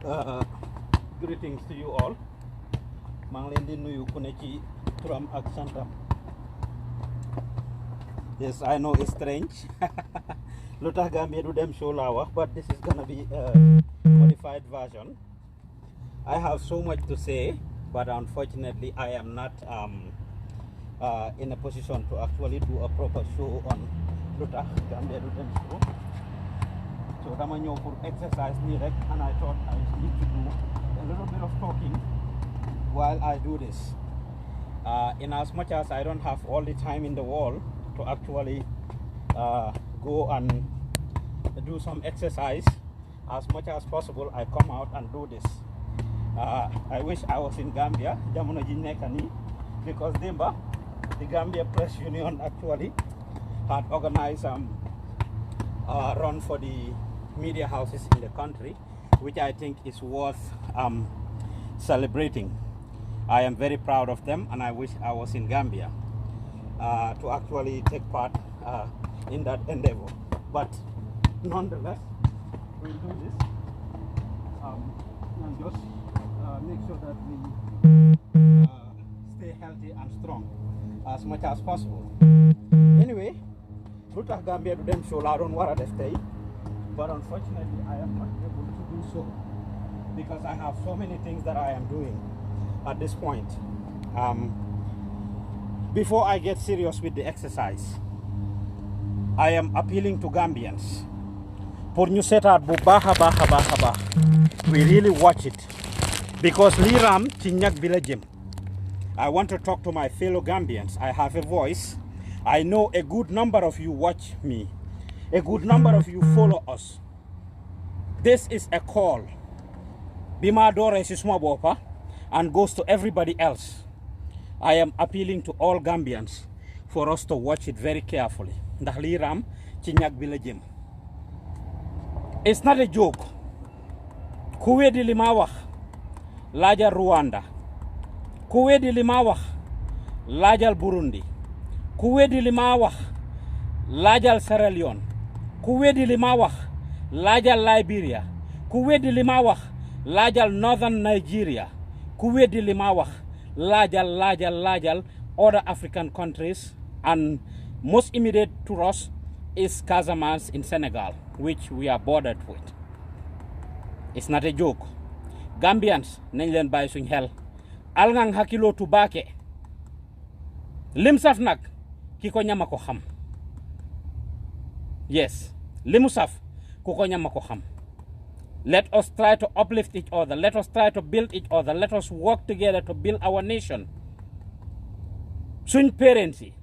Uh, Greetings to you all. maa ngi leen di nuyu ku ne ci turam ak santam. Yes, I know it's strange. lu tax Gambia du dem show laa wax, but this is gonna be a modified version. I have so much to say, but unfortunately I am not in a position to actually do a proper show on lu tax Gambia du dem show. So dama ñëw pour exercise nii rek, and I thought I need to do a little bit of talking while I do this. In as much as I don't have all the time in the world to actually go and do some exercise, as much as possible I come out and do this. I wish I was in Gambia, jamono ji nekk nii, because Demba, the Gambia Press Union actually had organized a run for the media houses in the country, which I think is worth celebrating. I am very proud of them, and I wish I was in Gambia to actually take part in that endeavor. But nonetheless, we'll do this and just make sure that we stay healthy and strong as much as possible. Anyway, lu tax Gambia du dem show laa doon war a def tey, but unfortunately I am not able to do so because I have so many things that I am doing at this point. Before I get serious with the exercise, I am appealing to Gambians pour ñu seetaat bu baax a baax. We really watch it because lii raam ci ñag bi la jëm. I want to talk to my fellow Gambians. I have a voice. I know a good number of you watch me. A good number of you follow us. This is a call. Bima Dore si suma bopa and goes to everybody else. I am appealing to all Gambians for us to watch it very carefully. Ndax lii raam ci ñag bi la jëm. It's not a joke. Ku weddi li ma wax laajal Rwanda. Ku weddi li ma wax laajal Burundi. Ku weddi li ma wax laajal Sierra Leone. Ku weddi li ma wax laajal Liberia. Ku weddi li ma wax laajal Northern Nigeria. Ku weddi li ma wax laajal other African countries, and most immediate to us is Casamance in Senegal, which we are bordered with. It's not a joke. Gambians nañ leen bàyyi suñ xel. Alngang hakilo tubake. Lim saf nak ki ko ñama ko xam. Yes, limu saf ku ko ñama ko xam. Let us try to uplift each other. Let us try to build each other. Let us work together to build our nation. Suñ parents yi,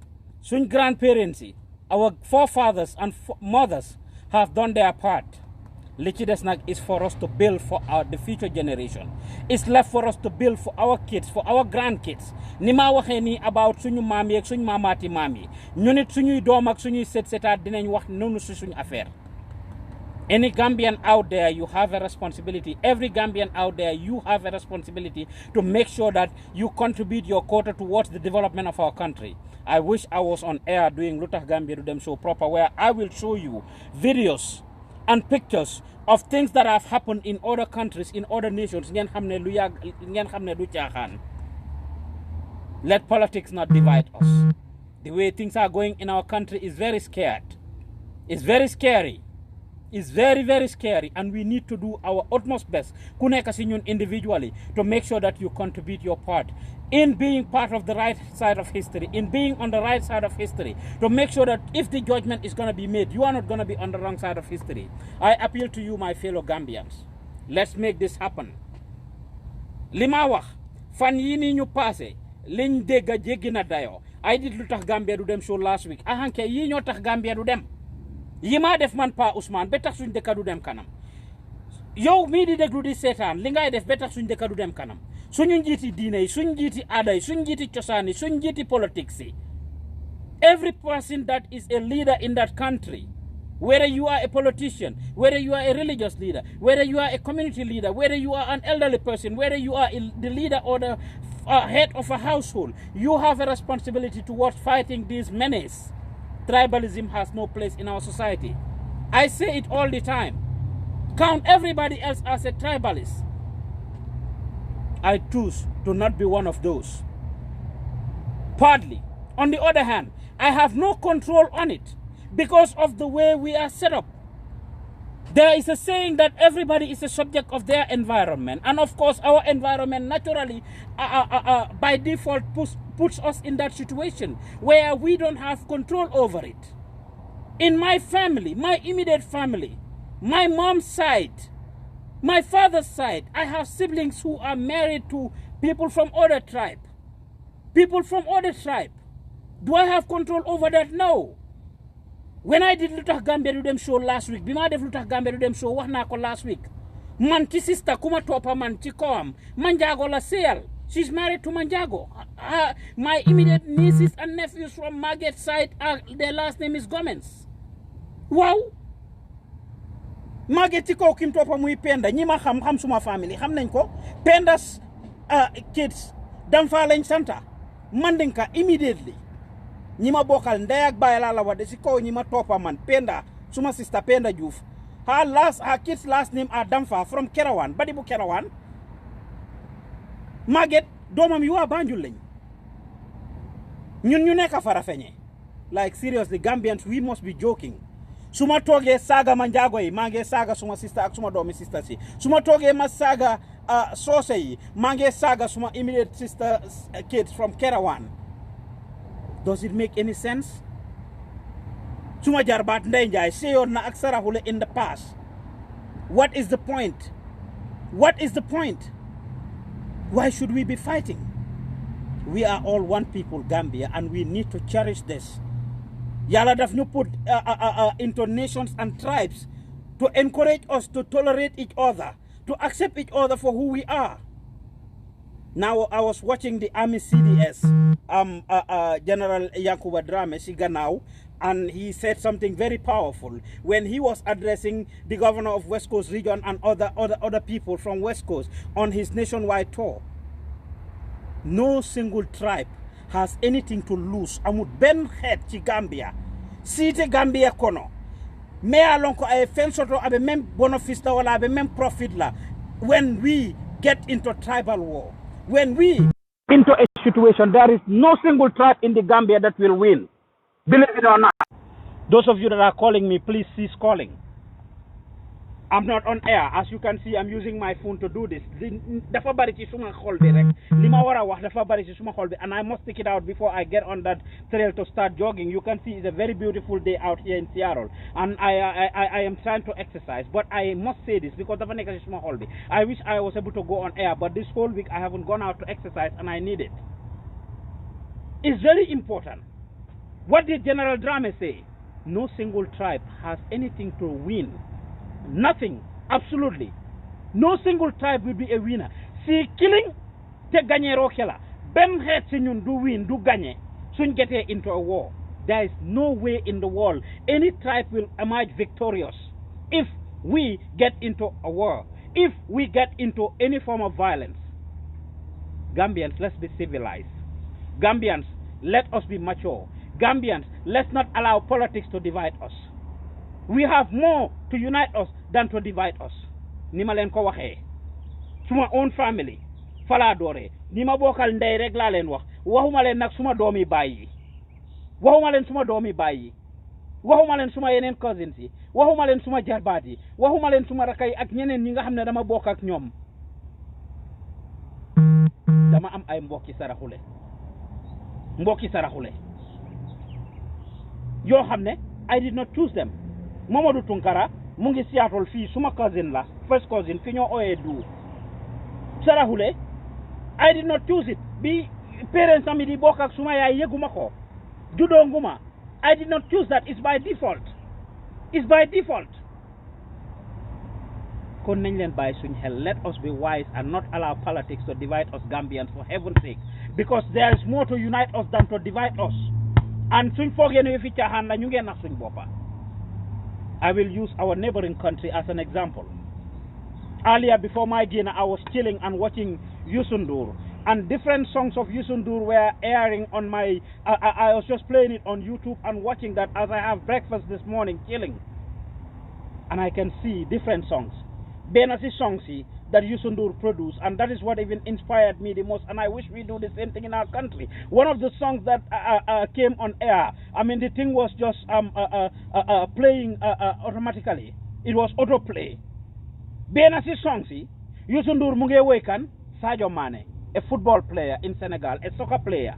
suñ grandparents yi, our forefathers and mothers have done their part. Li ci des nag is for us to build for the future generation. It's left for us to build for our kids, for our grandkids. Ni ma waxee nii about suñu maam yi ak suñu maamaati maam yi. ñu nit suñuy doom ak suñuy setaat dinañ wax noonu si suñu affaire. Any Gambian out there, you have a responsibility. Every Gambian out there, you have a responsibility to make sure that you contribute your quota towards the development of our country. I wish I was on air doing lu tax Gambia du dem show proper, where I will show you videos and pictures of things that have happened in other countries, in other nations. Ngeen xam ne lu yàgg, ngeen xam ne du caaxaan. Let politics not divide us. The way things are going in our country is very scared. It's very scary. It's very, very scary, and we need to do our utmost best, ku nekk si ñun individually, to make sure that you contribute your part in being part of the right side of history, in being on the right side of history, to make sure that if the judgment is going to be made, you are not going to be on the wrong side of history. I appeal to you, my fellow Gambians. Let's make this happen. Li ma wax fan yi ni ñu passé liñ dégg jéggi na dayo. I did lu tax Gambia du dem show last week. Ahanke yi ñoo tax Gambia du dem. Yima def man Pa Ousmane ba tax suñ dëkk du dem kanam. Yow mii di déglu di seetaan li ngay def ba tax suñ dëkk du dem kanam. Suñu njiiti diine yi, suñ njiiti aada yi, suñ njiiti cosaan yi, suñ njiiti politics yi. Every person that is a leader in that country, whether you are a politician, whether you are a religious leader, whether you are a community leader, whether you are an elderly person, whether you are the leader or the head of a household, you have a responsibility towards fighting these menace. Tribalism has no place in our society. I say it all the time. Count everybody else as a tribalist. I choose to not be one of those. Partly. On the other hand, I have no control on it because of the way we are set up. There is a saying that everybody is a subject of their environment. And of course, our environment naturally, by default, puts us in that situation where we don't have control over it. In my family, my immediate family, my mom's side, my father's side, I have siblings who are married to people from other tribe. People from other tribe. Do I have control over that? No. When I did Lutax Gambia do them show last week, Bima def Lutax Gambia do them show wax na ko last week. Man ci sister kuma topa man ci kawam. Manjago la seyal. She's married to Manjago. My immediate nieces and nephews from Margaret's side, their last name is Gomez. Wow. Margaret ci kaw kim topa muy Penda. Ñi ma xam suma family. Xam nañ ko. Penda's kids Danfa lañ santa. Mandinka immediately. Nyima bokal ndey ak baay la wade ci kaw ñima topa man Penda suma sister Penda Diouf her kids last name are Damfa from Kerawan Badibu Kerawan Maget domam yu wa Banjul lañ ñun ñu nekk Farafeñe like seriously Gambians we must be joking suma toge saga Manjago yi mangé saga suma sister ak suma doomi sister si suma toge ma saga Sose yi mangé saga suma immediate sister kids from Kerawan. Does it make any sense? Suma jarbat Ndey Njaay seyoon na ak Saraxule in the past. What is the point? What is the point? Why should we be fighting? We are all one people, Gambia, and we need to cherish this. Yàlla daf ñu put into nations and tribes to encourage us to tolerate each other, to accept each other for who we are. Now I was watching the Army CDS, General Yankuba Drame Siganau, and he said something very powerful when he was addressing the governor of West Coast region and other people from West Coast on his nationwide tour. No single tribe has anything to lose. Amut ben head ci Gambia. Site Gambia kono. Me alonko ay fensoto abe mem benefice la wala abe mem profit la when we get into tribal war. When we into a situation, there is no single tribe in the Gambia that will win. Believe it or not. Those of you that are calling me, please cease calling. I'm not on air. As you can see, I'm using my phone to do this. Dafa bari ci suma xol bi rek. Lima wara wax dafa bari ci suma xol bi, and I must take it out before I get on that trail to start jogging. You can see it's a very beautiful day out here in Seattle, and I am trying to exercise. But I must say this because dafa nekk ci suma xol bi. I wish I was able to go on air, but this whole week I haven't gone out to exercise, and I need it. It's very important. What did General Drame say? No single tribe has anything to win. Nothing, absolutely. No single tribe will be a winner. See, killing, te gagner rokela. Ben het si ñun du win, du gagner. Suñ getee into a war. There is no way in the world any tribe will emerge victorious if we get into a war, if we get into any form of violence. Gambians, let's be civilized. Gambians, let us be mature. Gambians, let's not allow politics to divide us. We have more to unite us than to divide us. Nima len ko waxe suma own family fala dore nima bokal ndey rek la len wax waxuma len nak suma domi bayyi waxuma len suma domi bayyi waxuma len suma yenen cousins yi waxuma len suma jarbaat yi waxuma len suma rakay ak ñeneen ñi nga xamne dama bok ak ñom dama am ay mbokki saraxule yo xamne I did not choose them. Mamadou Tunkara mu ngi Seattle fii suma cousin la first cousin fi ñoo oyee du Saraxule I did not choose it bi parents am di bokk ak suma yaay yeguma ko juddoo nguma I did not choose that. It's by default. Kon nañ leen bàyyi suñ xel. Let us be wise and not allow politics to divide us Gambians for heaven's sake, because there is more to unite us than to divide us. And suñ foogee ne fi caaxaan la ñu ngeen nax suñ boppa. I will use our neighboring country as an example. Earlier, before my dinner, I was chilling and watching Youssou N'Dour, and different songs of Youssou N'Dour were airing on my. I was just playing it on YouTube and watching that as I have breakfast this morning, chilling, and I can see different songs. Benasi songs yi that Youssou N'Dour produced, and that is what even inspired me the most. And I wish we do the same thing in our country. One of the songs that came on air, I mean, the thing was just playing automatically. It was autoplay. Bena si song si Youssou N'Dour mu ngi woy kan Sadio Mane, a football player in Senegal, a soccer player.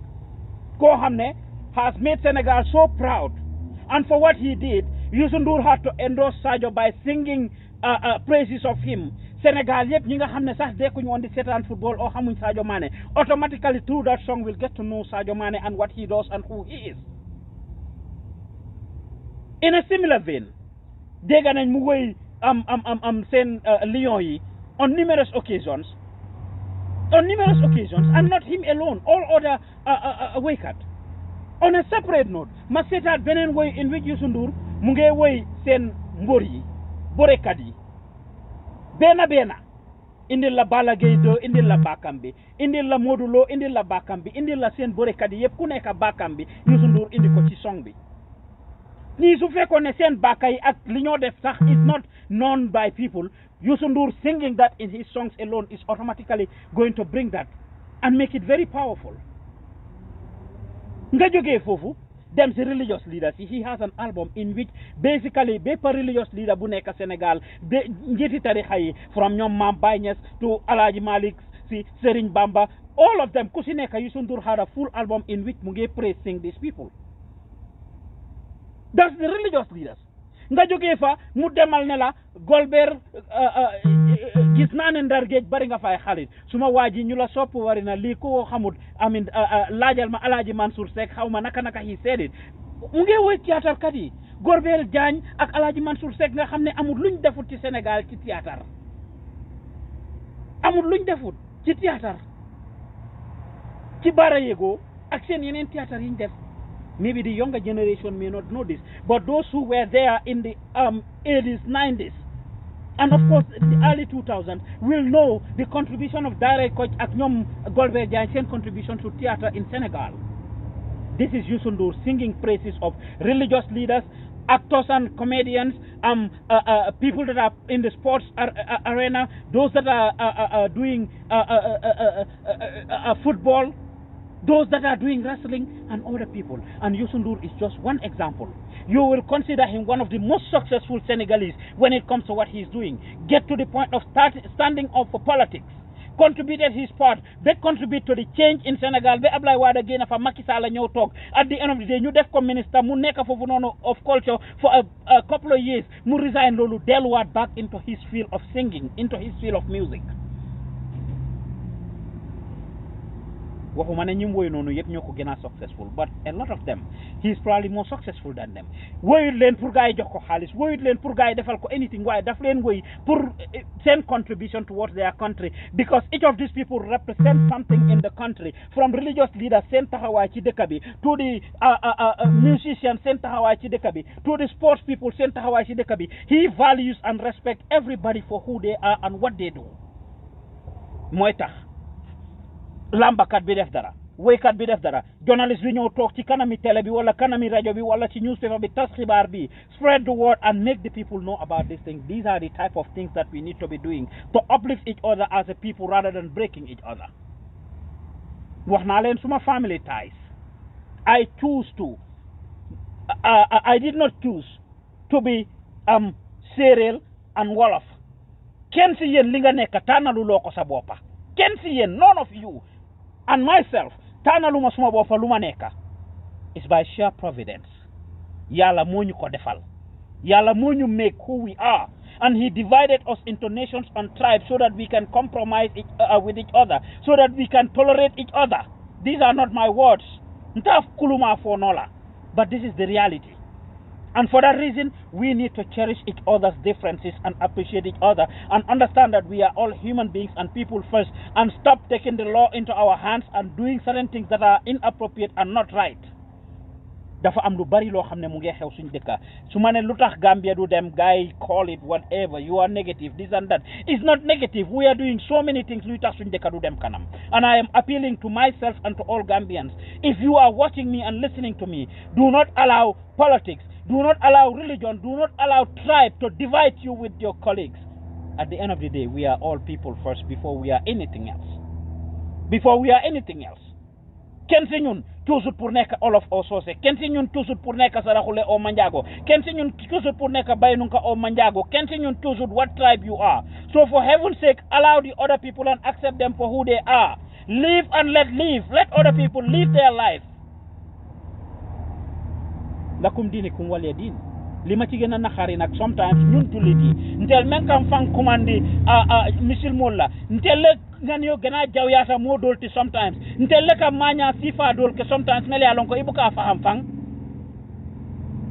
Ko xamne has made Senegal so proud, and for what he did, Youssou N'Dour had to endorse Sadio by singing praises of him. Senegal yep ñi nga xamne sax dekkuñ won di seetaan football or xamuñ Sadio Mane, automatically through that song will get to know Sadio Mane and what he does and who he is. In a similar vein, dégg nañ mu woy seen Lions yi on numerous occasions, and not him alone, all other waykat. On a separate note, ma seetaat beneen woy in which Youssou N'Dour mu ngi woy seen mbër yi borekat yi benn indil la Balla Gaye 2 indil la bakam bi, indil la Modou Lo indil la bakam bi, indil la seen borekat yi yëpp ku nekk bakam bi Youssou N'Dour indi ko ci song bi. Ni su fekkoon ne seen bàkka yi ak li ñoo def sax is not known by people, Youssou N'Dour singing that in his songs alone is automatically going to bring that and make it very powerful. Nga jógee foofu dem si religious leaders, he has an album in which basically bépp religious leader bu nekk Sénégal ba njiiti tarixa yi from ñoom Maam Baye Niass to Alhaji Malick si Serigne Bamba, all of them ku si nekk Youssou N'Dour had a full album in which mu ngi praising these people. That's the religious leaders. Nga jógee fa mu demal ne la Golbert gis naa ne Ndar géej bari nga fay xarit suma waa ji ñu la sopp wari na lii ko xamut amin laajal ma Alaaji Mansour Seck xaw ma naka he said it. Mu ngi woy théâtre kat yi Golbert Diagne ak Alaaji Mansour Seck nga xam ne amul luñ defut ci Sénégal ci théâtre, amul luñ defut ci théâtre ci Bara Yego ak seen yeneen théâtre yi ñu def. Maybe the younger generation may not know this, but those who were there in the 80s, 90s, and of course the early 2000s will know the contribution of Daara Kocc ak ñoom Golbert Diagne contribution to theatre in Senegal. This is Youssou N'Dour singing praises of religious leaders, actors and comedians, people that are in the sports arena, those that are doing football, those that are doing wrestling, and other people. And Youssou N'Dour is just one example. You will consider him one of the most successful Senegalese when it comes to what he's doing. Get to the point of standing up for politics. Contributed his part, they contribute to the change in Senegal. They apply word again for Macky Sall and talk. At the end of the day, new def minister mu nekk fofu noonu of culture for a couple of years. Mu resign lolu delluwaat back into his field of singing, into his field of music. waxuma ne ñim woy noonu yëpp ñoo ko gën a successful, but a lot of them he is probably more successful than them. woyut leen pour gars yi jox ko xaalis, woyut leen pour gars yi defal ko anything, waaye daf leen woy pour send contribution towards their country, because each of these people represent something in the country, from religious leaders seen taxawaay ci dëkk bi to the musicians seen taxawaay ci dëkk bi to the sports people seen taxawaay ci dëkk bi. He values and respects everybody for who they are and what they do. mooy tax lambakat bi def dara, woykat bi def dara, journalist bi ñëw toog ci kanami télé bi wala kanami rajo bi wala ci newspaper bi tas xibaar bi, spread the word and make the people know about these things. These are the type of things that we need to be doing to uplift each other as a people rather than breaking each other. wax naa leen suma family ties. I did not choose to be Séeréer and Wolof. Kenn si yéen li nga nekk tànnaluloo ko sa boppa. Kenn si yéen, none of you and myself tànnaluma suma boppa lu ma nekk. It's by sheer providence. Yàlla moo ñu ko defal. Yàlla moo ñu make who we are. And he divided us into nations and tribes so that we can compromise with each other, so that we can tolerate each other. These are not my words. Ntaf kuluma for nola. But this is the reality. And for that reason, we need to cherish each other's differences and appreciate each other and understand that we are all human beings and people first, and stop taking the law into our hands and doing certain things that are inappropriate and not right. Dafa am lu bari loo xam ne mu ngi xew suñu dëkk su ma ne lu tax Gambia du dem guy call it whatever, you are negative, this and that. It's not negative. We are doing so many things luy tax suñu dëkk du dem kanam. And I am appealing to myself and to all Gambians. If you are watching me and listening to me, do not allow politics, do not allow religion, do not allow tribe to divide you with your colleagues. at the end of the day, we are all people first before we are anything else. Before we are anything else. Kenn si ñun toujours pour nekk olof o soose kenn si ñun toujours pour nekk saraxule o manjaago kenn si ñun toujours pour nekk baynunka o manjaago kenn si ñun toujours what tribe you are. So for heaven's sake, allow the other people and accept them for who they are. Live and let live. Let other people live their life. Lakum dinikum waliya din. Li ma ci gën a naxari nag sometimes ñun jullit yi ntel men kam fan commandi misil molla ntel ngan yo gëna jaw yaata mo dolti sometimes ntel ka maña sifa dol ke sometimes mel ya lon ko ibuka faham fang.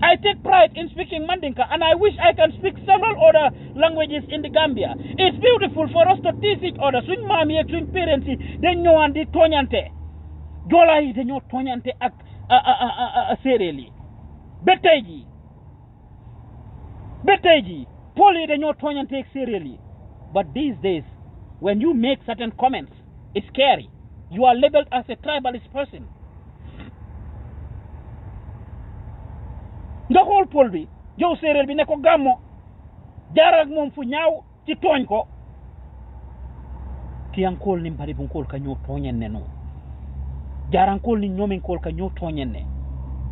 I take pride in speaking Mandinka, and I wish I can speak several other languages in the Gambia. It's beautiful for us to teach each other. Suñ maam yi ak suñ parents yi dañ ñëwaan di tooñante joola yi dañoo tooñante ak séeréer yi ba tey jii Pol yi dañoo tooñante ak séeréer yi. But these days, when you make certain comments, it's scary. You are labeled as a tribalist person. Nga xool Pol bi jow séeréer bi ne ko gàmmo jaar ak moom fu ñaaw ci tooñ ko kiyankool ni mbari bunkool ka ñoo tooñen ne no jaarankool ni ñoomenkool ka ñoo tooñen ne.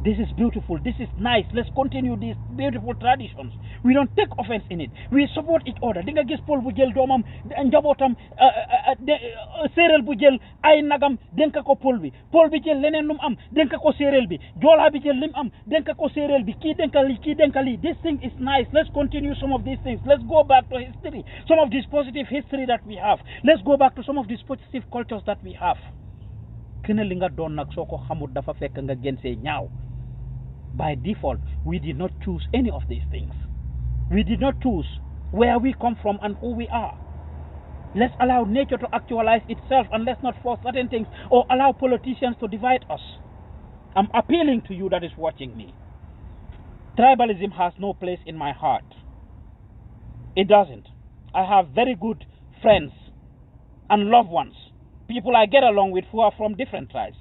This is beautiful. This is nice. Let's continue these beautiful traditions. We don't take offense in it. We support each other. Dinga gis Pol bu jël doomam njabootam séeréel bu jël ay nagam denka ko Pol bi jël leneen lu mu am denka ko séeréel bi joolaa bi jël lim am denka ko séeréel bi kii denka lii this thing is nice. Let's continue some of these things. Let's go back to history, some of this positive history that we have. Let's go back to some of these positive cultures that we have. Kene li nga doon nag soo ko xamul dafa fekk nga gën see ñaaw. By default, we did not choose any of these things. We did not choose where we come from and who we are. Let's allow nature to actualize itself, and let's not force certain things or allow politicians to divide us. I'm appealing to you that is watching me. Tribalism has no place in my heart. It doesn't. I have very good friends and loved ones, people I get along with who are from different tribes.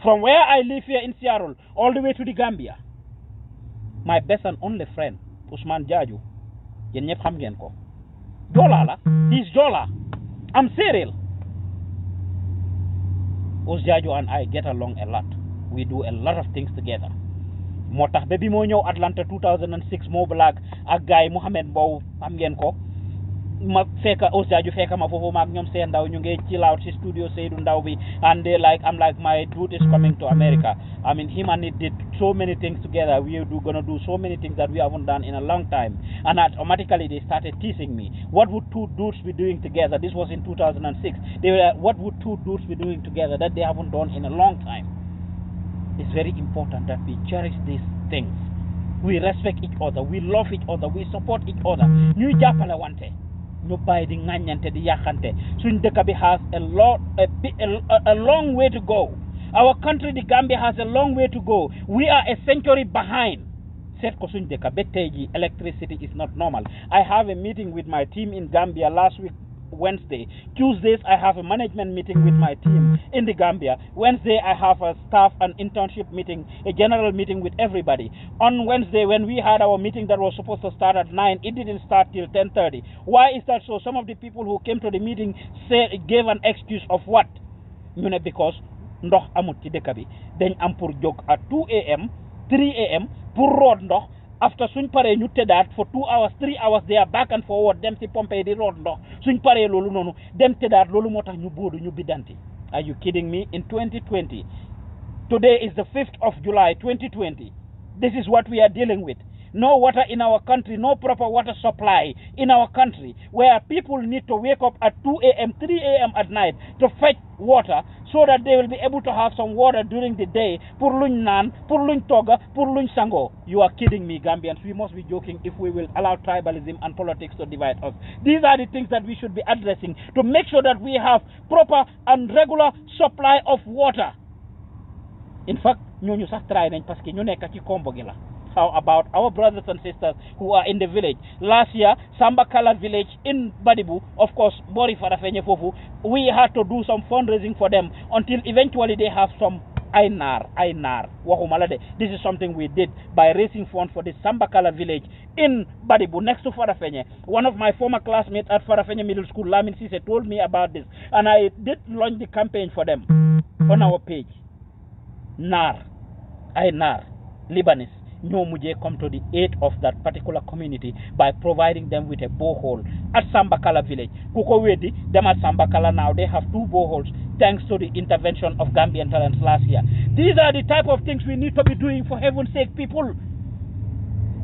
From where I live here in Seattle all the way to the Gambia, my best and only friend, Usman Jaju, yen ñep xam ngeen ko. Jola la, he's Jola. I'm Cyril. Jaju and I get along a lot. We do a lot of things together. Moo tax ba bi moo ñëw Atlanta 2006 moo black ak gaay Mohamed Mbow xam ngeen ko. Ma fekka Jaju fekka ma foofu maak ñoom seen ndaw ñu ngi chill out ci studio Seydou Ndaw bi, and they I'm like my dude is coming to America. I mean, him and it did so many things together. We are gonna do so many things that we haven't done in a long time, and automatically they started teasing me. What would two dudes be doing together? This was in 2006. They were what would two dudes be doing together that they haven't done in a long time? It's very important that we cherish these things. We respect each other, we love each other, we support each other. Ñu jàppale wante. ñu bàyyi di ŋàññante di yàqante suñ dëkk bi has a long way to go. Our country, the Gambia, has a long way to go. We are a century behind. Set ko suñ dëkk ba tey ji electricity is not normal. I have a meeting with my team in Gambia last week Wednesday. Tuesdays I have a management meeting with my team in the Gambia. Wednesday I have a staff and internship meeting, a general meeting with everybody. On Wednesday when we had our meeting that was supposed to start at 9, it didn't start till 10:30. Why is that so? Some of the people who came to the meeting gave an excuse of what? ñu ne because ndox amut ci dëkk bi dañ am pour jóg at 2 a.m. 3 a.m. pour root ndox. After suñ paree ñu tëddaat for 2 hours 3 hours they are back and forward dem ci pompe di root ndox suñ paree loolu noonu dem tëddaat loolu moo tax ñu bóodu ñu biddanti. Are you kidding me? In 2020, today is the 5th of July 2020, this is what we are dealing with. No water in our country, no proper water supply in our country, where people need to wake up at 2 a.m., 3 a.m. at night to fetch water so that they will be able to have some water during the day. Pour luñ naan, pour luñ toga, pour luñ sango. You are kidding me, Gambians. We must be joking if we will allow tribalism and politics to divide us. These are the things that we should be addressing to make sure that we have proper and regular supply of water. In fact, ñooñu sax try nañ parce que ñu nekk ci kombo gi la. How about our brothers and sisters who are in the village? Last year, Sambakala village in Badibu, of course, Bori Farafenye Fofu, we had to do some fundraising for them until eventually they have some ay naar waxuma la de. This is something we did by raising funds for the Sambakala village in Badibu next to Farafenye. One of my former classmates at Farafenye Middle School, Lamin Sise, told me about this, and I did launch the campaign for them on our page. Naar Lebanese ñoo mujjee come to the aid of that particular community by providing them with a borehole at Sambakala village. Kuko wedi, them at Sambakala now, they have 2 boreholes thanks to the intervention of Gambian Talents last year. These are the type of things we need to be doing, for heaven's sake, people.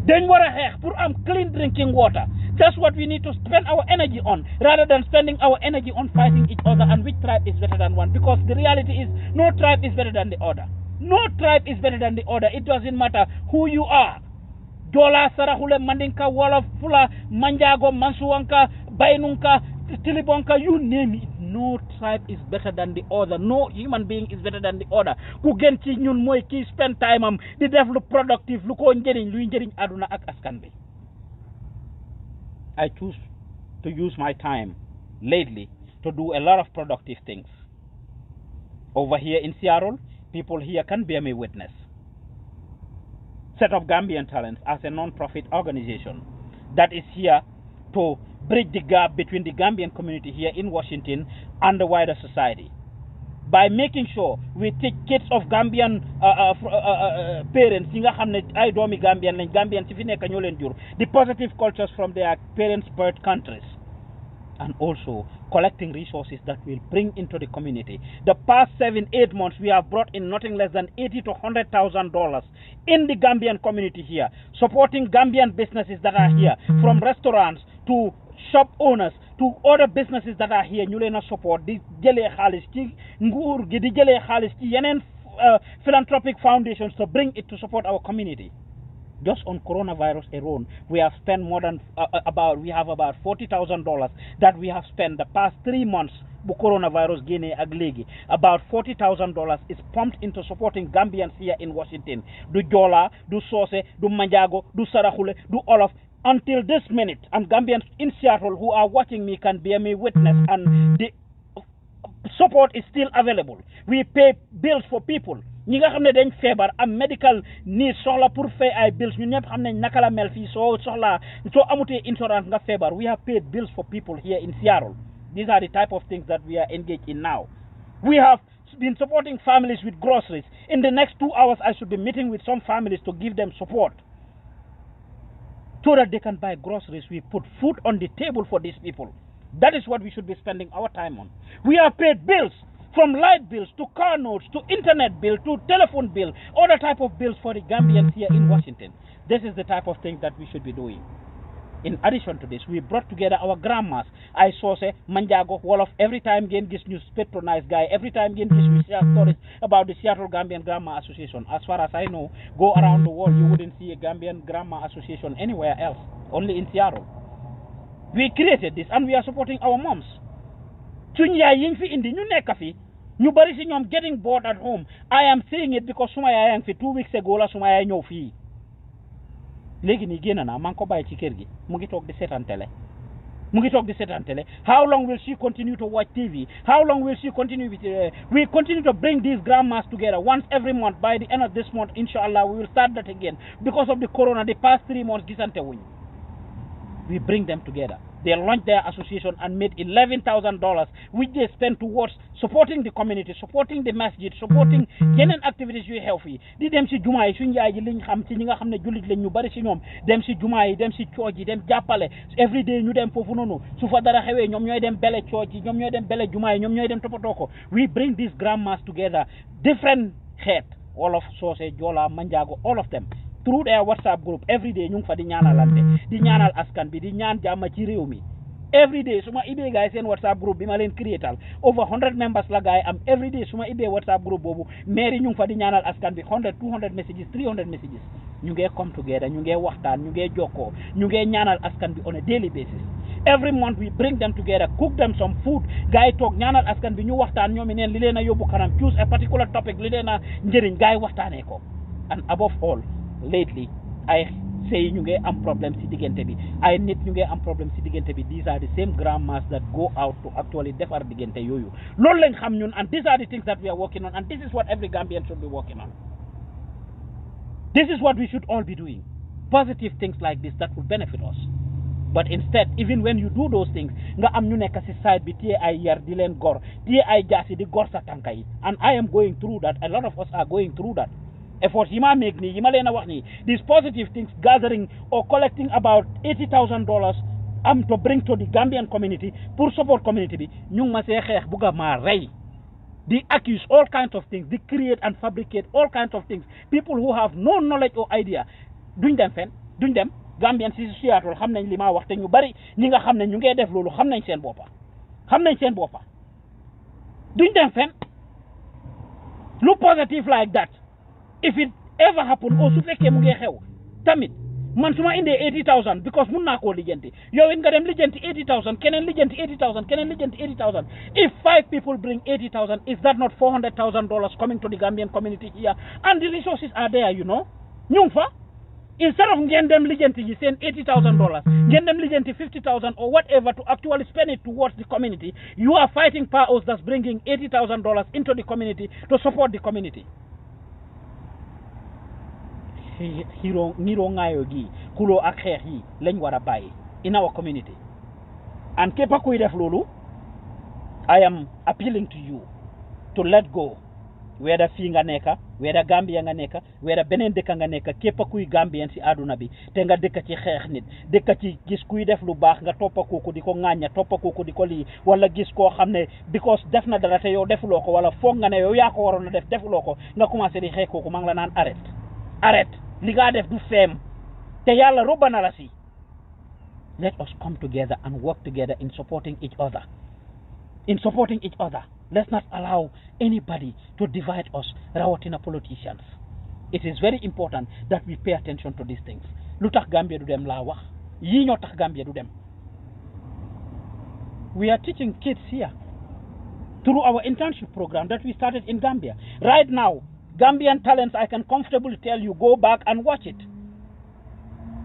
Then what a heck, put clean drinking water. That's what we need to spend our energy on, rather than spending our energy on fighting each other and which tribe is better than one. Because the reality is, no tribe is better than the other. No tribe is better than the other. It doesn't matter who you are. Jola, Sarahule, Mandinka, Wolof, Fula, Manjago, Mansuanka, Bainunka, Tilibonka, you name it. No tribe is better than the other. No human being is better than the other. Ku gen ci ñun moy ki spend time am di def lu productive lu ko njëriñ luy njëriñ aduna ak askan bi. I choose to use my time lately to do a lot of productive things. Over here in Seattle, people here can bear me witness. Set up Gambian Talents as a non-profit organization that is here to bridge the gap between the Gambian community here in Washington and the wider society. By making sure we teach kids of Gambian parents, the positive cultures from their parents' birth countries, and also collecting resources that will bring into the community. The past 7-8 months, we have brought in nothing less than $80,000 to $100,000 in the Gambian community here, supporting Gambian businesses that are here, from restaurants to shop owners to other businesses that are here. Ñu leena support di jëlé xaalis ci nguur gi di jëlé xaalis ci yeneen philanthropic foundations to bring it to support our community. Just on coronavirus alone, we have spent more than about $40,000 that we have spent the past 3 months. Bu coronavirus génné ak légui about $40,000 is pumped into supporting Gambians here in Washington. Du Jola, du Sose, du Manjago, du Sarahule, du Olof. Until this minute, and Gambians in Seattle who are watching me can bear me witness, and the support is still available. We pay bills for people. Ñi nga xamné dañ fébar am medical needs soxla pour fay ay bills ñu ñep xamné naka la mel fi so soxla so amuté insurance nga fébar. We have paid bills for people here in Seattle. These are the type of things that we are engaged in now. We have been supporting families with groceries. In the next 2 hours, I should be meeting with some families to give them support, so that they can buy groceries. We put food on the table for these people. That is what we should be spending our time on. We have paid bills, from light bills to car notes to internet bill to telephone bill, other type of bills for the Gambians here in Washington. This is the type of thing that we should be doing. In addition to this, we brought together our grandmas. I saw say Manjago, Wolof, every time again this news patronize guy, every time again this we share stories about the Seattle Gambian Grandma Association. As far as I know, go around the world, you wouldn't see a Gambian Grandma Association anywhere else, only in Seattle. We created this and we are supporting our moms. Suñ yaay yiñ fi indi ñu nekk fi ñu bari ci ñoom getting bored at home. I am saying it because suma yaay yang fi 2 weeks ago la suma yaay ñëw fii. Léegi nii génn naa maa ngi ko bàyyi ci kër gi mu ngi toog di seetaan télé. How long will she continue to watch TV? How long will she continue with we continue to bring these grandmas together once every month. By the end of this month, inshallah, we will start that again. Because of the corona, the past 3 months gisante wuñ. We bring them together. They launched their association and made $11,000, which they spent towards supporting the community, supporting the masjid, supporting yeneen activities yu xew fii. Di dem si jumaa yi suñu yaay ji liñ xam ci ñi nga xam ne jullit lañ ñu bari si ñoom dem si jumaa yi dem si church yi dem jàppale every day ñu dem foofu noonu su fa dara xewee ñoom ñooy dem bele church yi ñoom ñooy dem bele jumaa yi ñoom ñooy dem toppatoo ko. We bring these grandmas together, different xeet, Wolof, Soose, Jola, Manjago, all of them, through their WhatsApp group. Every day ñu ngi fa di ñaanalante di ñaanal askan bi di ñaan jàmm ci réew mi. Every day suma ibe guys seen WhatsApp group bi ma leen creatal over 100 members la guy am. Every day suma ibe WhatsApp group boobu mairie ñu ngi fa di ñaanal askan bi 100 200 messages 300 messages ñu ngi come together, ñu ngi waxtaan, ñu ngi jokkoo, ñu ngi ñaanal askan bi on a daily basis. Every month we bring them together, cook them some food, guy toog ñaanal askan bi ñu waxtaan ñoom neen li leen a yóbbu kanam, choose a particular topic li leen a njëriñ guy waxtaanee ko. And above all, lately I say ñu ngi am problème si diggante bi ay nit ñu ngi am problème si diggante bi these are the same grandmas that go out to actually defar diggante yooyu loolu lañ xam ñun and these are the things that we are working on and this is what every Gambian should be working on. This is what we should all be doing. Positive things like this that will benefit us. But instead, even when you do those things, nga am ñu nekk si side bi tie ay yar di leen gor tie ay jaasi di gor sa tànka yi and I am going through that. A lot of us are going through that. Efforts yi ma make nii yi ma leen a wax nii these positive things gathering or collecting about $80,000 to bring to the Gambian community pour support community bi ñu ngi ma see xeex bugga maa rey. They accuse all kinds of things. They create and fabricate all kinds of things. People who have no knowledge or idea. Duñ dem fen duñ dem Gambian si Seattle xam nañ li ma wax te ñu bari ñi nga xam ne ñu ngi def loolu xam nañ seen boppa duñ dem fen lu positive like that if it ever happen or su fekkee mu ngi xew tamit man suma indee 80,000 because mun naa koo lijjanti yow it nga dem lijjanti 80,000 keneen lijjanti 80,000 keneen lijjanti 80,000 if 5 people bring 80,000 is that not $400,000 coming to the Gambian community here and the resources are there you know ñu ngi fa instead of ngeen dem lijjanti yi seen $80,000 ngeen dem lijjanti 50,000 or whatever to actually spend it towards the community you are fighting powers that's bringing $80,000 into the community to support the community. Ngiro ngayo gi kulo ak xeex yi lañ war a bàyyi in our community and képp kuy def loolu I am appealing to you to let go whether fii nga nekka whether Gambia nga nekka whether beneen dëkk nga nekka képp kuy Gambien si àdduna bi te nga dëkk ci xeex nit dëkk ci gis kuy def lu baax nga toppa kooku di ko ŋàñña toppa kooku di ko lii wala gis koo xam ne because def na dara te yow defuloo ko wala foog nga ne yow yaa ko waroon a def defuloo ko nga commencé di xeex kooku maa ngi la naan arrête li nga def du feem te yàlla robba na la si let us come together and work together in supporting each other let's not allow anybody to divide us rawatina politicians it is very important that we pay attention to these things lu tax Gambia du dem laa wax yii ñoo tax Gambia du dem we are teaching kids here through our internship program that we started in Gambia right now Gambian talents, I can comfortably tell you, go back and watch it.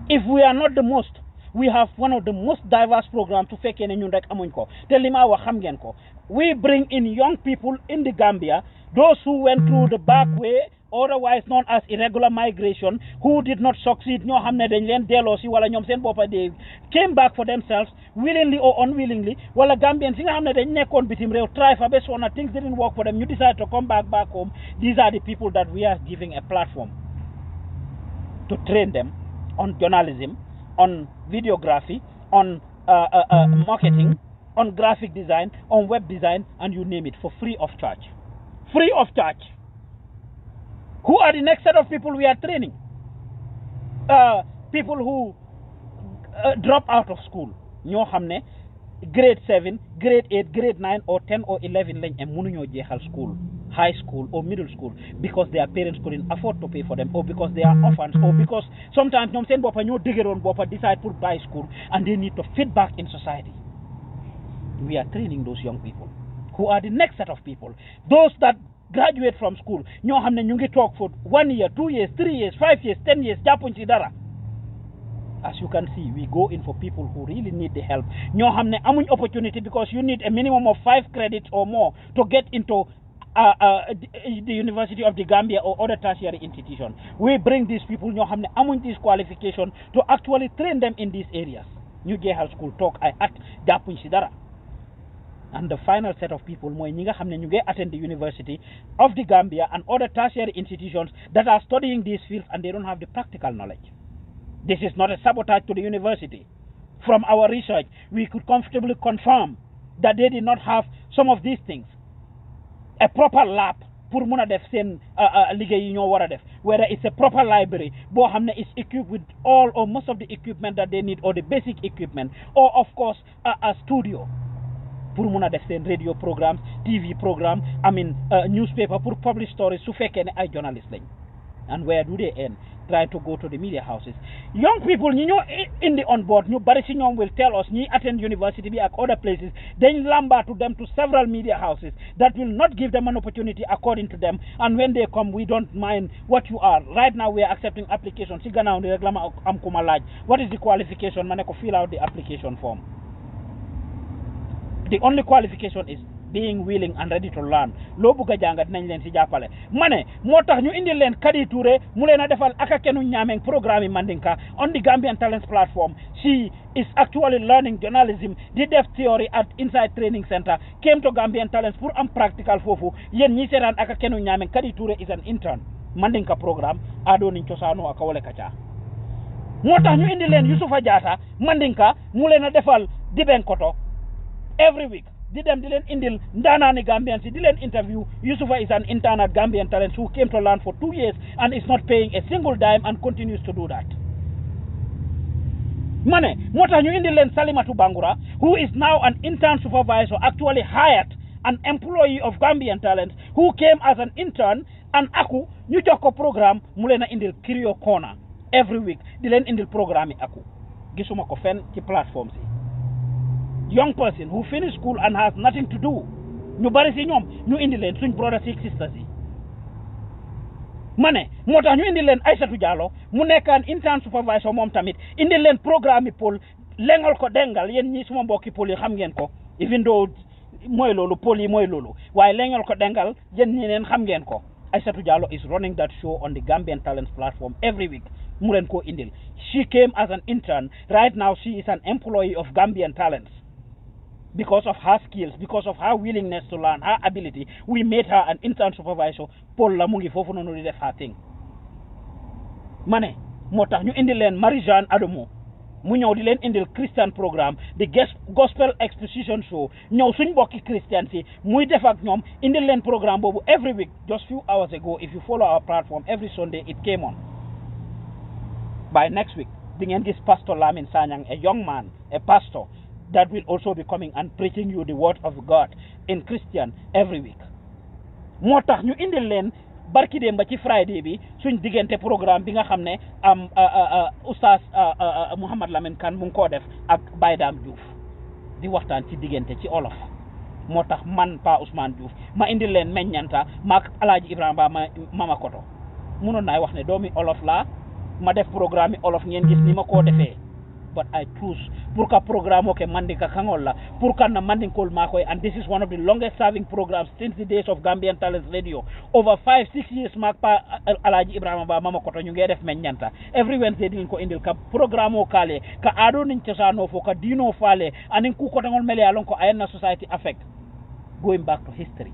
If we are not the most, we have one of the most diverse programs to fake ñun rek amuñ ko. Te li ma wax xam ngeen ko. We bring in young people in the Gambia, those who went through the back way, otherwise known as irregular migration, who did not succeed, ñoo xam ne dañ leen delloo si wala ñoom seen boppa they came back for themselves, willingly or unwillingly, wala Gambians yi nga xam ne dañ nekkoon bitim réew try for best one things didn't work for them, you decide to come back home. These are the people that we are giving a platform to train them on journalism, on videography, on marketing, on graphic design, on web design, and you name it, for free of charge. Free of charge. Who are the next set of people we are training? People who drop out of school. ñoo xam ne grade 7, grade 8, grade 9 or 10 or 11 lañ am mënuñoo jeexal school, high school or middle school because their parents couldn't afford to pay for them or because they are orphans or because sometimes ñoom seen boppa ñoo dëgëroon boppa decide pour buy school and they need to fit back in society. We are training those young people who are the next set of people. Those that graduate from school ñoo xam ne ñu ngi toog for 1 year, 2 years, 3 years, 5 years, 10 years jàppuñ ci dara. As you can see, we go in for people who really need the help. ñoo xam ne amuñ opportunity because you need a minimum of 5 credits or more to get into the University of the Gambia or other tertiary institution. We bring these people ñoo xam ne amuñ this qualification to actually train them in these areas. ñu jeexal school toog ay at jàppuñ ci dara. And the final set of people mooy ñi nga xam ne ñu ngi attend the University of the Gambia and other tertiary institutions that are studying these fields and they don't have the practical knowledge. This is not a sabotage to the university. From our research, we could comfortably confirm that they did not have some of these things. A proper lab pour mun a def seen liggéey yi ñoo war a def, whether it's a proper library boo xam ne is equipped with all or most of the equipment that they need or the basic equipment, or of course a studio pour mun a def seen radio programs, TV program, newspaper pour publish stories su fekkee ne ay journalist lañ. And where do they end? try to go to the media houses. Young people, you know, in the on board, new Barisinyong will tell us, you attend university at other places, then lamba to them to several media houses that will not give them an opportunity according to them. And when they come, we don't mind what you are. Right now, we are accepting applications. What is the qualification? Maneko, fill out the application form. The only qualification is being willing and ready to learn. Lo buga janga dinañ leen ci jappalé mané motax ñu indi leen Kadi Touré mu leena defal aka kenu ñameng programme Mandinka on the Gambian Talents platform. She is actually learning journalism, did def theory at Inside Training Center, came to Gambian Talents pour am practical fofu. Yen ñi sétan aka kenu ñameng Kadi Touré is an intern Mandinka programme ado niñ ciosano aka wala kacha. Motax ñu indi leen Youssoufa Diatta Mandinka mu leena defal Diben Koto every week. Did them indil Ndanani Gambians, didn't interview. Youssoufa is an intern at Gambian Talents who came to learn for 2 years and is not paying a single dime and continues to do that. Mane, mota ñu indil leen Salimatu Bangura, who is now an intern supervisor, actually hired an employee of Gambian Talents who came as an intern and aku ñu jox ko programme mu leena indil Kirio Corner every week di leen indil programme aku gisuma ko fenn ci platform si. Young person who finished school and has nothing to do ñu bari ci ñom ñu indi leen suñ brothers ak sisters yi mané motax ñu indi leen Aïssatou Diallo mu nekkaan intern supervisor mom tamit indi leen programme pol lengal ko dengal yeen ñi suma mbokki pol yi xam ngeen ko even though moy lolu pol yi moy lolu waye lengal ko dengal yeen ñi leen xam ngeen ko. Aïssatou Diallo is running that show on the Gambian Talents platform every week. Mu leen ko indil. She came as an intern. Right now she is an employee of Gambian Talents. Because of her skills, because of her willingness to learn, her ability, we made her an intern supervisor. Paul Lamungi fofu nonu def her thing. Mané, motax ñu indi leen Marie-Jeanne Adomo. Mu ñew di leen indil Christian programme, the gospel exposition show. Ñew suñ bokki Christian ci muy def ak ñom indil leen programme bobu every week. Just few hours ago, if you follow our platform, every Sunday it came on. By next week, di ngeen gis Pastor Lamin Sanyang, a young man, a pastor that will also be coming and preaching you the word of God in Christian every week. Motax ñu indil leen barki dem ba ci Friday bi suñ digënté programme bi nga xamné am oustaz Mohamed Lamine Kane mu ngi ko def ak Baydam Diouf di waxtaan ci digënté ci olof. Motax man Pa Ousmane Diouf ma indil leen meññanta mak Alaaji Ibrahima Ba Mama Koto mënon naay wax né doomi olof la ma def programme olof ngeen gis ni ma ko defee. But I choose pour ka programme ke Mandinka Kangol la pour ka na Mandinkol makoy, and this is one of the longest serving programs since the days of Gambian Talents Radio. Over 5-6 years mak pa Alaaji Ibrahima Ba Mama Koto ñu ngi def meññanta every Wednesday din ko indil ka programme o kale ka ado nin cosano fo ka dino fale anin ku ko tangol mele alon ko ayenna society affect going back to history.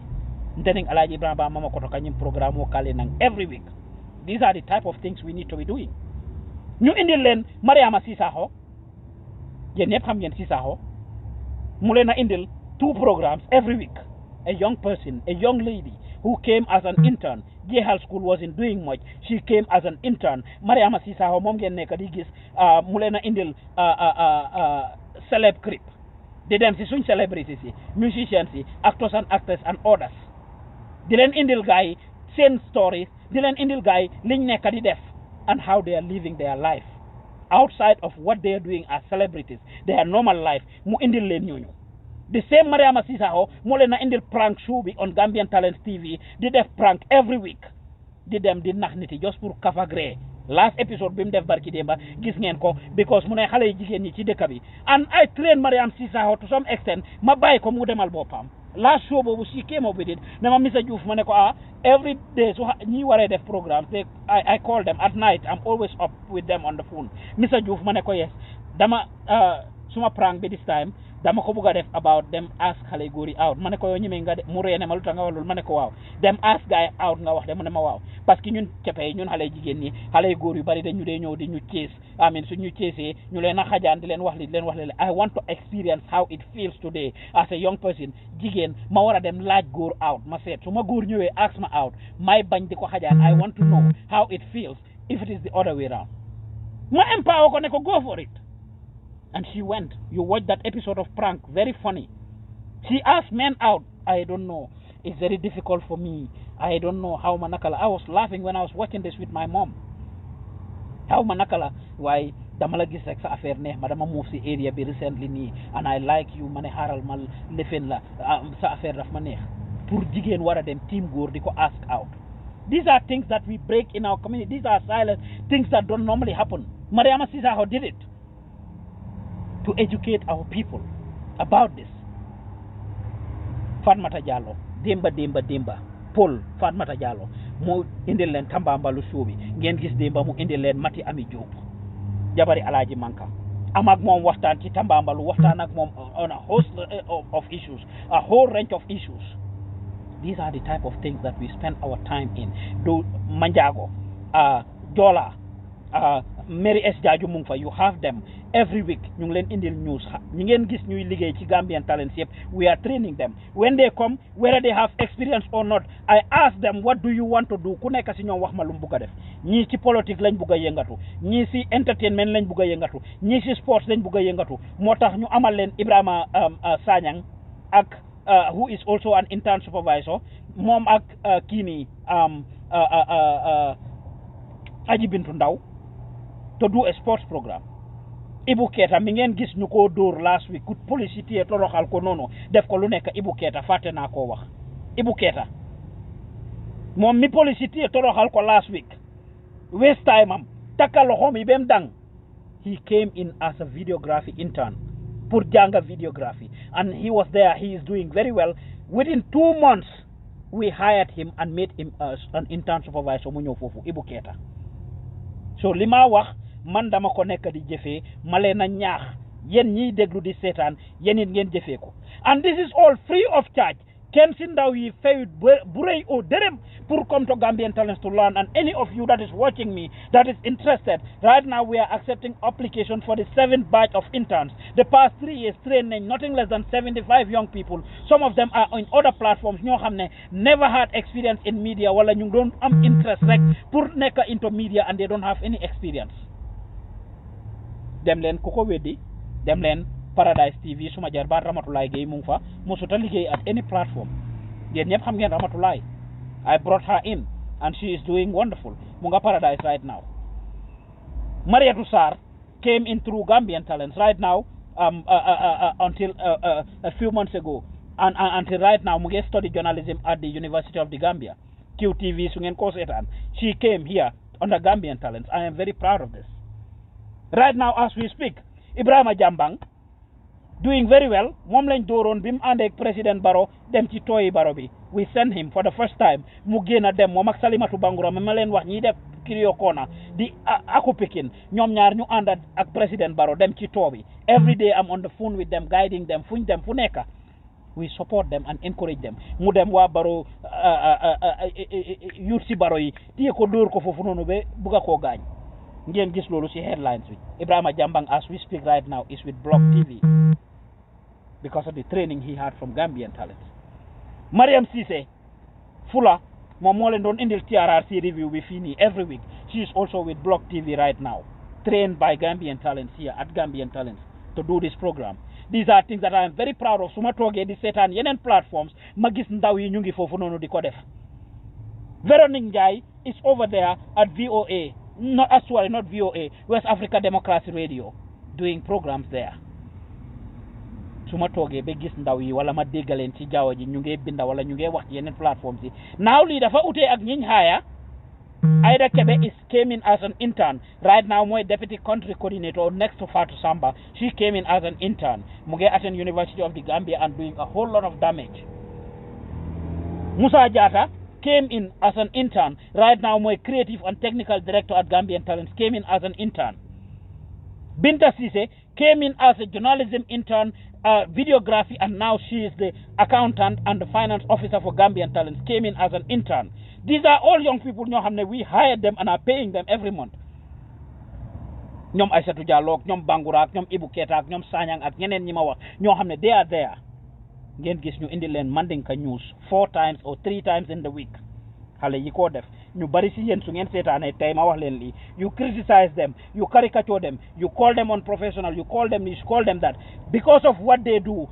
Ntening Alaaji Ibrahima Ba Mama Koto kanyim programme o kale nang every week. These are the type of things we need to be doing. Ñu indil leen Mariama Sissaho yen ñep xam ngeen Sissaho mu leena indil 2 programs every week. A young person, a young lady who came as an intern. Jehal School wasn't doing much. She came as an intern. Mariama Sissaho mom ngeen nekk di gis mu leena indil celeb crib di dem ci suñ celebrities yi, musicians yi, actors and actresses and others. Di leen indil gaay seen stories, di leen indil gaay liñ nekk di def and how they are living their life outside of what they are doing as celebrities, their normal life. Mu indil leen ñooñu. The same Mariama Sissaho mo leena indil prank show bi on Gambian Talents TV di def prank every week. Di dem di nax niti just pour kafagre. Last episode bim def barki demba gis ngeen ko because mu ne xale yi jigéen ñi ci dëkk bi, and I train Mariam Sissaho to some extent ma bàyyi ko mu demal boppam. Last show bobu she came up with it ne ma Mr. Diouf ma ne ko every day so ñi waré def programme I call them at night. I'm always up with them on the phone. Mr. Diouf ma ne ko yes dama suma prank bi this time dama ko bëgga def about them ask xale góor yi out ma ne ko yow ñeme nga de mu reene ma lu tax nga wax loolu ma ne ko waaw dem ask guy out nga wax de mu ne ma waaw parce que ñun cepee ñun xale jigéen ñi xale góor yu bari dañu dee ñëw di ñu cees amin suñu ceesee ñu leen a xajaan di leen wax li I want to experience how it feels today as a young person jigéen ma war a dem laaj góor out ma seet su ma góor ñëwee ask ma out may bañ di ko xajaan I want to know how it feels if it is the other way around ma empower ko ne ko go for it. And she went. You watch that episode of prank, very funny. She asked men out. I don't know. It's very difficult for me. I don't know how manakala. I was laughing when I was watching this with my mom. xaw ma naka la waaye dama la gis rek sa affaire neex ma dama move si area bi recently nii and I like you ma ne xaaral ma lefen la sa affaire daf ma neex pour jigéen war a dem team góor di ko ask out. These are things that we break in our community. These are silent things that don't normally happen. Mariama Sissaho did it to educate our people about this. Fatmata Jallow Demba Paul Fatmata Jallow mu indil leen Tambambalu show bi ngeen gis Demba mu indil leen Mati Ami Diop jabari Alaaji Manka am ak moom waxtaan ci Tambambalu waxtaan ak moom on a host of issues, a whole range of issues. These are the type of things that we spend our time in. Do Manjago, Jola, Mary S. Jaju Mungfa, you have them every week. Ñu ngi leen indil news. Ñi ngeen gis ñuy liggéey ci Gambian Talents yëpp, we are training them. When they come, whether they have experience or not, I ask them, what do you want to do? Ku nekk si ñoom wax ma lu mu bugg a def. Ñii ci politique lañ bugg a yëngatu, ñii si entertainment lañ bugg a yëngatu, ñii si sports lañ bugg a yëngatu. Moo tax ñu amal leen Ibrahima Sanyang ak who is also an intern supervisor, moom ak kii nii Aji Bintu Ndaw to do a sports program. Ibu Keita mi ngeen gis ñu ko dóor last week ku police téye toroxal ko noonu def ko lu nekk Ibu Keita fàtte naa koo wax. Ibu Keita moom mi police téye toroxal ko last week waste time am takka loxoom yi bem dang. He came in as a videography intern pour jànga videography, and he was there. He is doing very well. Within 2 months we hired him and made him an intern supervisor mu ñëw foofu Ibu Keita. So li ma wax man dama ko nekk di jëfee ma leen a ñaax yéen ñiy déglu di seetaan yéen it ngeen jëfee ko, and this is all free of charge. Kenn si ndaw yi fayut bu rëy o dërëm pour come to Gambian Talents to learn. And any of you that is watching me that is interested, right now we are accepting application for the 7th batch of interns. The past 3 years training nothing less than 75 young people. Some of them are on other platforms ñoo xam ne never had experience in media wala ñu doon am interest rek pour nekk into media and they don't have any experience. Dem leen ku ko weddi dem leen Paradise TV suma jarbaat Ramatulaay Gay mu ngi fa mosuta liggéey at any platform. Yéen ñëpp xam ngeen Ramatulaay. I brought her in and she is doing wonderful. Mu nga Paradise right now. Mariatu Sarr came in through Gambian Talents right now until a few months ago and until right now mu ngi study journalism at the University of the Gambia. QTV su ngeen ko seetaan. She came here under Gambian Talents. I am very proud of this. Right now as we speak, Ibrahima Jambang doing very well. Moom lañ dooroon bi mu ànd ak President Barrow dem ci tooyi Barrow bi. We sent him for the first time mu génn a dem moom ak Salimatu Bangura ma leen wax ñi def Kirio Kona di aku Pekin ñoom ñaar ñu ànd ak President Barrow dem ci too bi. Every day I'm on the phone with them guiding them fuñ dem fu nekk. We support them and encourage them. Mu dem waa Barrow youth si Barrow yi téye ko dóor ko foofu noonu ba bugga koo gaañ. Ngeen gis loolu ci headlines bi. Ibrahima Jambang as we speak right now is with Block TV because of the training he had from Gambian Talents. Mariam Cissé Fula moom moo leen doon indil TRRC review bi fii nii every week. She is also with Block TV right now, trained by Gambian Talents here at Gambian Talents to do this program. These are things that I am very proud of. Su ma toogee di seetaan yeneen platforms ma gis ndaw yi ñu ngi foofu noonu di ko def. Veronique Njie is over there at VOA. Not VOA, West Africa Democracy Radio, doing programs there. Su ma toogee ba gis ndaw yi wala ma déggaleen ci jaww ji ñu ngi binda wala ñu ngi wax ci yeneen platforms yi. Now lii dafa utee ak ñiñ haya. Aida Kebe came in as an intern. Right now mooy deputy country coordinator next to Fatou Samba. She came in as an intern. Mu ngi attend University of the Gambia and doing a whole lot of damage. Musa Jata came in as an intern. Right now mooy creative and technical director at Gambian Talents, came in as an intern. Binta Cisse came in as a journalism intern, videography, and now she is the accountant and the finance officer for Gambian Talents, came in as an intern. These are all young people ñoo xam ne we hired them and are paying them every month. ñoom Aïssatou Diallo ak ñoom Bangura ak ñoom Ibu Keita ak ñoom Sanyang ak ñeneen ñi ma wax ñoo xam ne they are there. Ngeen gis ñu indi leen Mandinka news 4 times or 3 times in the week. Xale yi ko def ñu bari ci yéen su ngeen seetaanee tey ma wax leen lii, you criticize them, you caricature them, you call them unprofessional, you call them this, you call them that. Because of what they do,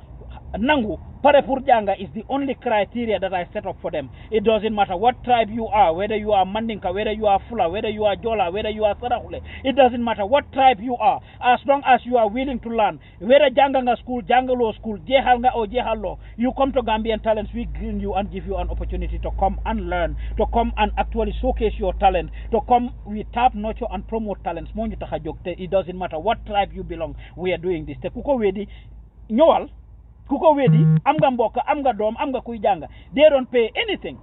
nangu Pare pour janga is the only criteria that I set up for them. It doesn't matter what tribe you are, whether you are Mandinka, whether you are Fula, whether you are Jola, whether you are Sarakule. It doesn't matter what tribe you are, as long as you are willing to learn. Whether janga school, janga law school, jehalga or jehal law, you come to Gambian Talents, we green you and give you an opportunity to come and learn, to come and actually showcase your talent, to come, we tap, nurture and promote talents. It doesn't matter what tribe you belong, we are doing this. Te kuko wedi, nyowal, kuko wedi, amga mboka, amga dom, amga kuijanga. They don't pay anything.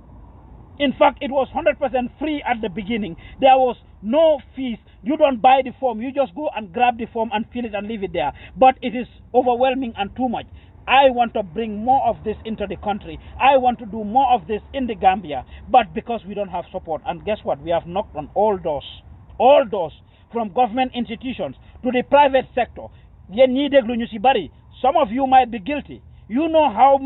In fact, it was 100% free at the beginning. There was no fees. You don't buy the form. You just go and grab the form and fill it and leave it there. But it is overwhelming and too much. I want to bring more of this into the country. I want to do more of this in the Gambia. But because we don't have support, and guess what? We have knocked on all doors, from government institutions to the private sector. Some of you might be guilty. You know how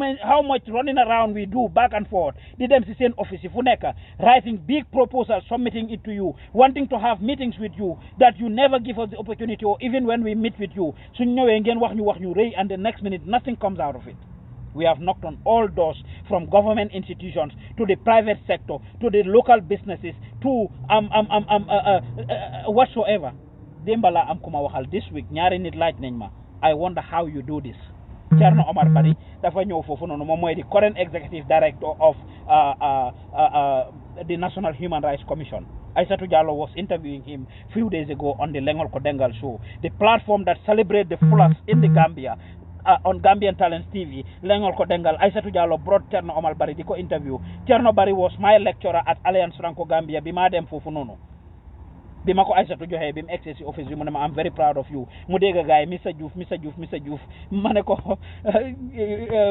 much running around we do back and forth. Did them send office Funeka, writing big proposals, submitting it to you, wanting to have meetings with you that you never give us the opportunity, or even when we meet with you. So and the next minute nothing comes out of it. We have knocked on all doors, from government institutions to the private sector to the local businesses to whatsoever. Dembala am kuma waxal this week ñaari nit laaj nañ ma. I wonder how you do this. Cherno Omar Bari dafa ñëw foofu noonu moom mooy the current executive director of the National Human Rights Commission. Aissatou Diallo was interviewing him few days ago on the Lengol Kodengal show, the platform that celebrates the fullest in the Gambia. On Gambian Talents TV, Lengol Kodengal, Aissatou Diallo brought Cherno Omar Bari to interview. Cherno Bari was my lecturer at Alliance Franco Gambia. Bima dem fofu noonu. Bima ko Aissatou joxe bim excess office bi mu ne ma I'm very proud of you. Mu dégg gaay Mr Diouf ma ne ko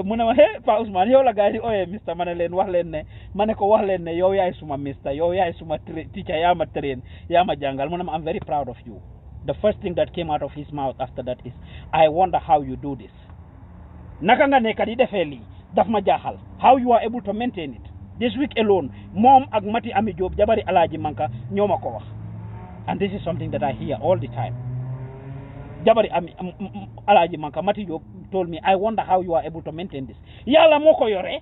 mu ne ma he Pa Ousmane yow la gaay di oyé Mr ma ne leen wax leen ne yow yaay suma Mr yow yaay suma teacher yaa ma train yaa ma jàngal mu ne ma I'm very proud of you. The first thing that came out of his mouth after that is, I wonder how you do this. Naka nga nekk di defee lii daf ma jaaxal. How you are able to maintain it. This week alone, Mom ak Mati Ami Jobe jabari Alaaji Manka ñoo ma ko wax. And this is something that I hear all the time. Jabari Alaaji Manka, Mati Jobe told me, I wonder how you are able to maintain this. Yàlla moo ko yore,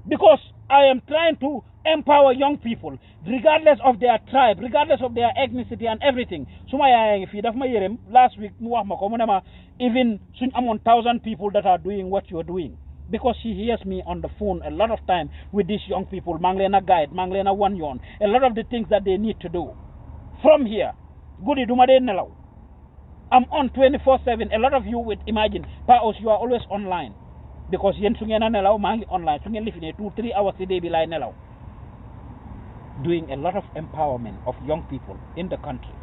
because I am trying to empower young people, regardless of their tribe, regardless of their ethnicity and everything. Suma yaaya ngi fi daf ma yërem last week mu wax ma ko mu ne ma even suñ amoon 1,000 people that are doing what you are doing, because she hears me on the phone a lot of time with these young people. Maa ngi leen a guide, maa ngi leen a wan yoon, a lot of the things that they need to do. From here, guddi duma dee nelaw. I'm on 24/7. A lot of you would imagine, Paos, you are always online, because yen su ngeen a nelaw maa ngi online, su ngeen lifine 2-3 hours a day bi laay nelaw. Doing a lot of empowerment of young people in the country.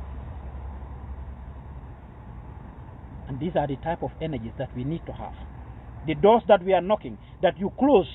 And these are the type of energies that we need to have. The doors that we are knocking, that you close,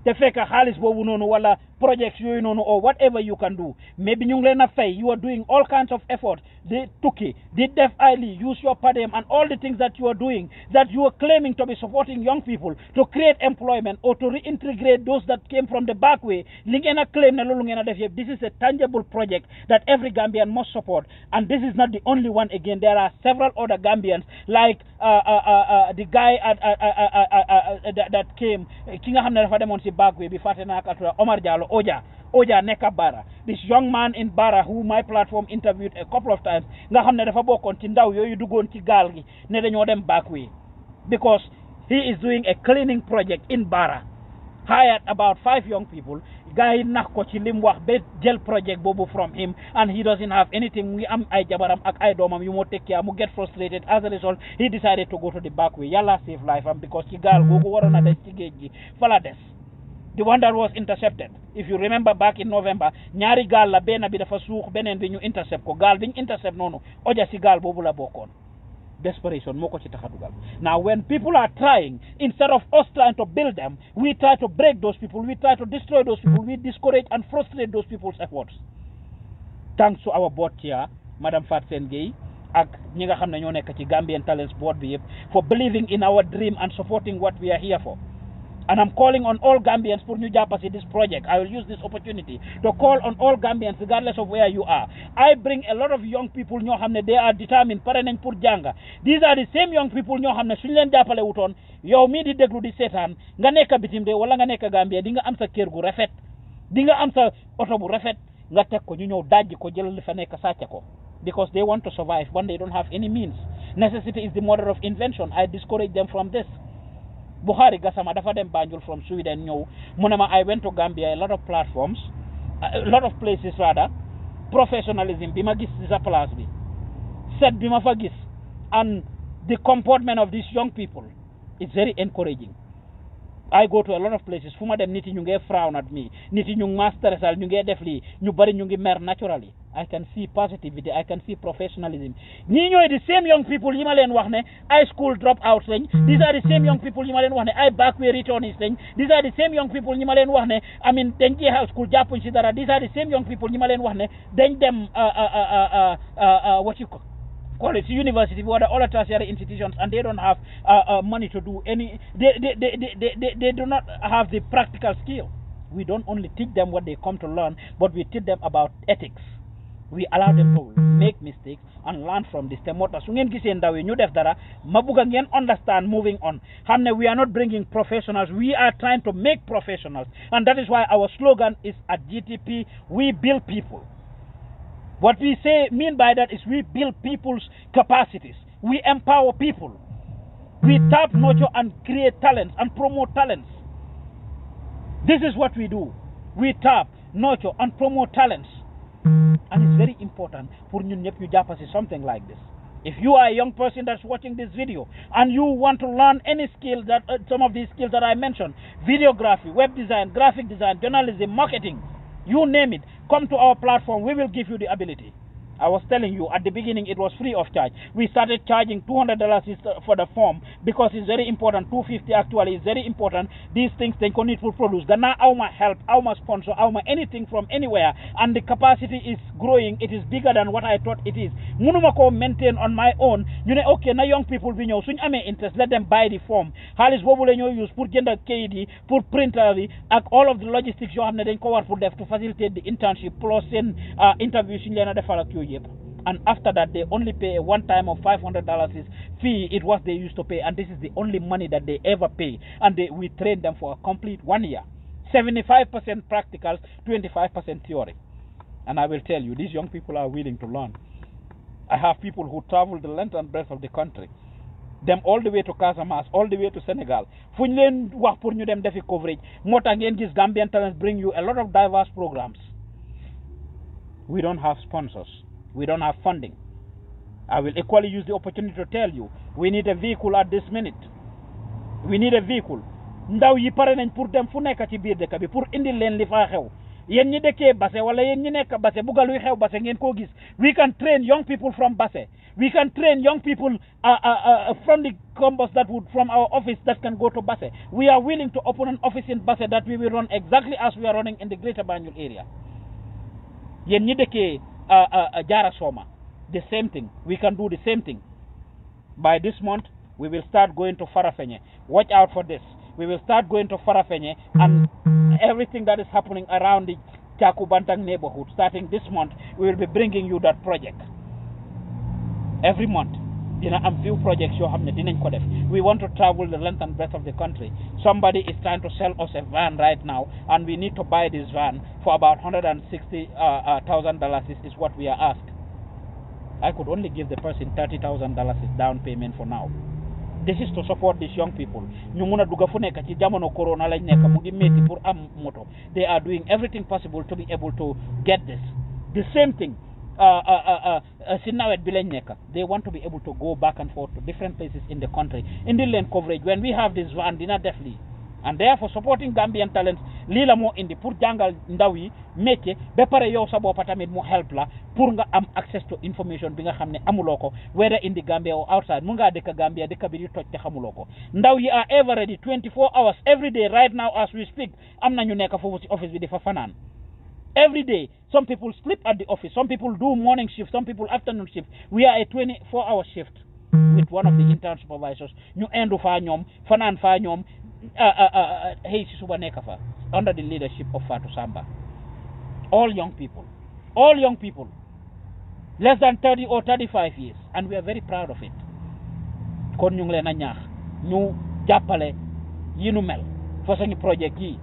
te fekk xaalis boobu noonu wala projects yooyu noonu or whatever you can do. Maybe ñu ngi leen a fay, you are doing all kinds of effort. The Tukki, the Def Ali, use your padem and all the things that you are doing, that you are claiming to be supporting young people to create employment or to reintegrate those that came from the back way. Li ngeen a claim ne loolu ngeen a def yëpp. This is a tangible project that every Gambian must support. And this is not the only one again. There are several other Gambians like the guy that came, ki nga xam ne dafa demoon si back way bi fàtte naa ko Omar Jallow Oja Neka Bara, this young man in Bara who my platform interviewed a couple of times, nga xam ne dafa bokkoon ci ndaw yooyu duggoon ci gaal gi ne dañoo dem back way, because he is doing a cleaning project in Bara, hired about 5 young people. Guy nax ko ci lim wax ba jël project boobu from him, and he doesn't have anything. Mu am ay jabaram ak ay doomam yu moo take care, mu get frustrated. As a result, he decided to go to the back way. Yàlla save life am, because ci gaal googu waroon a des ci géej gi fa la des. The one that was intercepted, if you remember back in November, ñaari gaal la benn bi dafa suux beneen bi ñu intercept ko. Gaal bi ñu intercept noonu Oja si gaal boobu la bokkoon. Desperation moo ko ci tax a dugal. Now when people are trying, instead of us trying to build them, we try to break those people, we try to destroy those people, we discourage and frustrate those people's efforts. Thanks to our board chair, Madam Fat Sen Gueye, ak ñi nga xam ne ñoo nekk ci Gambian Talents Board bi yëpp, for believing in our dream and supporting what we are here for. And I'm calling on all Gambians for New Japasi this project. I will use this opportunity to call on all Gambians regardless of where you are. I bring a lot of young people ñoo xam ne they are determined pare nañ pour jànga. These are the same young people ñoo xam ne suñ leen jàppale wutoon yow mii di déglu di seetaan nga nekk bitim de wala nga nekk Gambia di nga am sa kër gu rafet di nga am sa oto bu rafet nga teg ko ñu ñëw dajji ko jël li fa nekk sàcc ko because they want to survive when they don't have any means. Necessity is the mother of invention. I discourage them from this. Buhari Gassama dafa dem Banjul from Sweden ñëw mu ne ma I went to Gambia a lot of platforms a lot of places rather professionalism bi ma gis ci sa place bi set bi ma fa gis and the comportment of these young people it's very encouraging. I go to a lot of places fu ma dem nit yi ñu ngi frown at me nit yi ñu ngi ma stressal ñu ngi def lii ñu bari ñu ngi mer naturally. I can see positivity, I can see professionalism. ñii ñooy the same young people yi ma leen wax ne high school dropouts lañ. These are the same young people yi ma leen wax ne ay backway returnees lañ. These are the same young people yi ma leen wax ne I mean dañ jeexal school jàppuñ si dara. These are the same young people yi ma leen wax ne dañ dem what you call it university or the other tertiary institutions and they don't have money to do any they do not have the practical skill. We don't only teach them what they come to learn, but we teach them about ethics. We allow them to make mistakes and learn from this. Temota su ngeen gisee ndaw yi ñu def dara ma bëgg ngeen understand moving on. Xam ne we are not bringing professionals, we are trying to make professionals, and that is why our slogan is at GTP we build people. What we mean by that is we build people's capacities. We empower people. We tap, nurture, and create talents and promote talents. This is what we do. We tap, nurture, and promote talents. And it's very important for ñun ñëpp ñu jàpp ci something like this. If you are a young person that's watching this video and you want to learn any skill that some of these skills that I mentioned, videography, web design, graphic design, journalism, marketing, you name it, come to our platform. We will give you the ability. I was telling you at the beginning it was free of charge. We started charging $200 for the form because it's very important. $250 actually is very important. These things they need to produce. Gana auma help, auma sponsor, auma anything from anywhere, and the capacity is growing. It is bigger than what I thought it is. Munuma ko maintain on my own. You know, okay, na young people be ñew suñ amé interest, let them buy the form. Halis bobu la ñoo use pour jënd kayit yi, pour printer bi ak all of the logistics yo xamné dañ ko war pour def to facilitate the internship plus seen interview suñ leena defal ak yooyu yépp. And after that, they only pay a one-time of $500 fee. It was they used to pay, and this is the only money that they ever pay. And we train them for a complete 1 year. 75% practicals, 25% theory. And I will tell you, these young people are willing to learn. I have people who travel the length and breadth of the country. Them all the way to Casamance, all the way to Senegal. Fu ñu leen wax pour ñu dem defi coverage. Moo tax ngeen gis Gambian Talents bring you a lot of diverse programs. We don't have sponsors. We don't have funding. I will equally use the opportunity to tell you, we need a vehicle at this minute. We need a vehicle. Ndaw yi pare nañ pour dem fu nekk ci biir dëkk bi pour indi leen li fa xew. Yéen ñi dëkkee Basse wala yéen ñi nekk Basse bugal luy xew Basse ngeen ko gis. We can train young people from Basse. We can train young people from the combos that would from our office that can go to Basse. We are willing to open an office in Basse that we will run exactly as we are running in the Greater Banjul area. Yéen ñi dëkkee Jara Soma, the same thing. We can do the same thing. By this month, we will start going to Farafenye. Watch out for this. We will start going to Farafenye and everything that is happening around the Chakubantang neighborhood. Starting this month, we will be bringing you that project. Every month. Few projects we want to travel the length and breadth of the country. Somebody is trying to sell us a van right now, and we need to buy this van for about $160,000 is what we are asked. I could only give the person $30,000 down payment for now. This is to support these young people. They are doing everything possible to be able to get this. The same thing. They want to be able to go back and forth to different places in the country. In the land coverage, when we have this van, dina definitely. And therefore supporting Gambian talents, lila mo indi pour jangal ndawi métier be pare yow sa bop tamit mo help la pour nga am access to information bi nga xamné amuloko whether in the Gambia or outside mu nga deka Gambia deka bi di toj te xamuloko ndaw yi are ever ready 24 hours every day right now as we speak am nañu nekk fofu ci office bi di fa fanan. Every day, some people sleep at the office, some people do morning shift, some people afternoon shift. We are a 24-hour shift with one of the intern supervisors. Ñu endu fa ñom, fanan fa ñom, hey si suba nekk fa under the leadership of Fatou Samba. All young people, less than 30 or 35 years, and we are very proud of it. Kon ñu ngi leen a ñaax ñu jàppale yi nu mel façon project yi,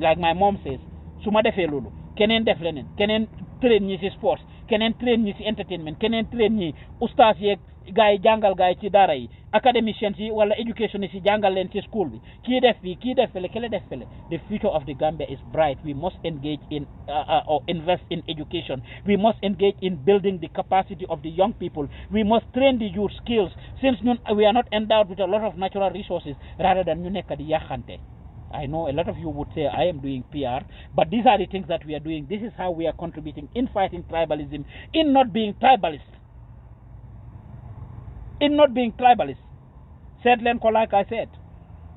like my mom says, su ma defee loolu keneen def leneen, keneen train ñi ci sports, keneen train ñi ci entertainment, keneen train ñi ustaas yeeg gaa yi jàngal gaa yi ci daara yi, academicians yi wala educationists yi jàngal leen ci school bi, kii def fii kii def fele kele def fele. The future of the Gambia is bright. We must engage in or invest in education. We must engage in building the capacity of the young people. We must train the youth skills, since we are not endowed with a lot of natural resources, rather than ñu nekk di yaxante. I know a lot of you would say I am doing PR, but these are the things that we are doing. This is how we are contributing in fighting tribalism, in not being tribalist. In not being tribalist. Said Lenko, like I said,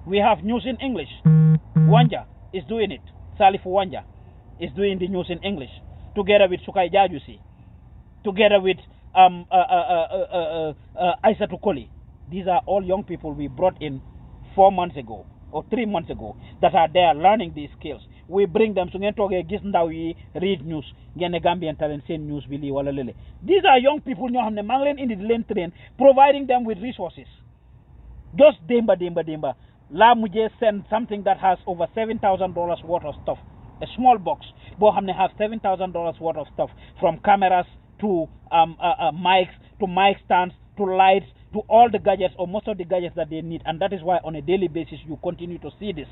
we have news in English. Wanja is doing it. Salifu Wanja is doing the news in English, together with Sukai Jajusi, together with Aissatou Koli. These are all young people we brought in 4 months ago or 3 months ago that are there learning these skills. We bring them to gis ndaw yi read news ngene Gambian Talents seen news bi li wala lele. These are young people ñoo xamne ma ngi leen indi di leen train, providing them with resources. Just demba la mujjé send something that has over $7,000 worth of stuff, a small box bo xamne have $7,000 worth of stuff, from cameras to mics to mic stands to lights to all the gadgets or most of the gadgets that they need. And that is why on a daily basis you continue to see this.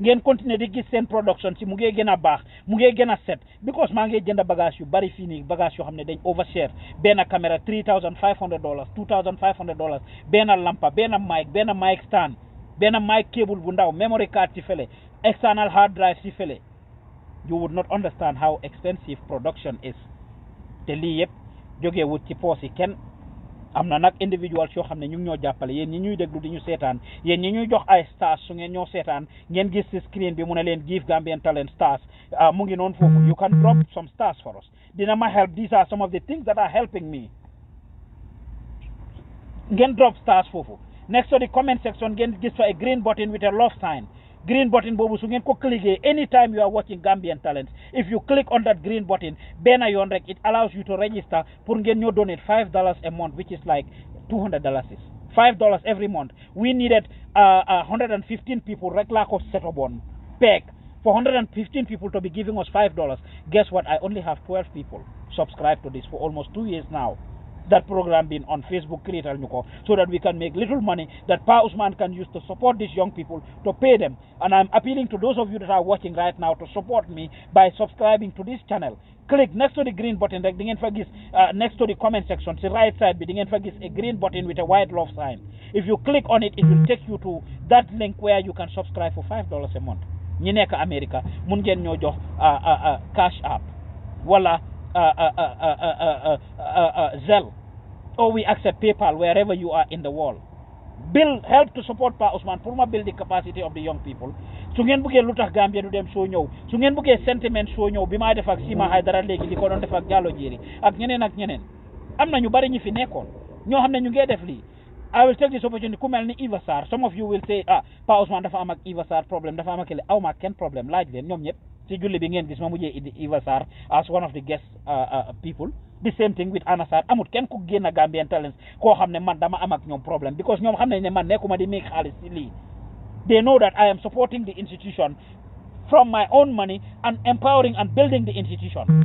Ngeen continue di gis seen production si mu ngi gën a baax, mu ngi gën a set, because maa ngi jënd bagage yu bari fii nii, bagage yoo xam ne dañ overshare. Benn caméra $3,500, $2,500, benn lampa, benn mic stand, benn mic cable bu ndaw, memory card ci fele, external hard drive ci fele. You would not understand how expensive production is. Te lii yëpp jógee wut ci poos yi kenn. am na nag individuals yoo xam ne ñu ngi ñoo jàppale, yéen ñi ñuy déglu di ñu seetaan, yéen ñi ñuy jox ay stars su ngeen ñoo seetaan ngeen gis ci screen bi mu ne leen give Gambian Talent stars, mu ngi noonu foofu. You can drop some stars for us. Dina ma help. These are some of the things that are helping me. Ngeen drop stars foofu. Next to the comment section ngeen gis fa a green button with a love sign. Green button bobu su ngeen ko cliquer anytime you are watching Gambian Talents, if you click on that green button bena yon rek, it allows you to register pour ngeen ñoo donate $5 a month, which is like $200. $5 every month. We needed 115 people rek la ko set up on peg. For 115 people to be giving us $5, guess what? I only have 12 people subscribed to this for almost 2 years now. That program been on Facebook, create Nyuko, so that we can make little money that Pa Usman can use to support these young people, to pay them. And I'm appealing to those of you that are watching right now to support me by subscribing to this channel. Click next to the green button, next to the comment section, the right side, a green button with a white love sign. If you click on it, it will take you to that link where you can subscribe for $5 a month. ñi nekk America mun ngeen ñoo jox cash app wala Zelle, or we accept PayPal wherever you are in the world. Help to support Pa Usman pour ma build the capacity of the young people. Su ngeen bëggee lu tax Gambia du dem soo ñëw, su ngeen bëggee sentiment soo ñëw bi maa def ak Sima Haydara léegi di ko doon def ak Jallow Jerry ak ñeneen am na ñu bari ñi fi nekkoon ñoo xam ne ñu ngee def lii. I will take this opportunity ku mel ni Eva Sarr. Some of you will say Pa Usman dafa am ak Eva Sarr problème, dafa am ak aw ma kenn problème, laaj leen ñoom ñëpp ci julli bi ngeen gis ma mujjee Eva Sarr as one of the guest people. The same thing with Anna Sarr. Amut kenn ku génn Gambian Talents koo xam ne man dama am ak ñoom problème, because ñoom xam nañ ne man nekkuma di make xaalis ci lii. They know that I am supporting the institution from my own money and empowering and building the institution.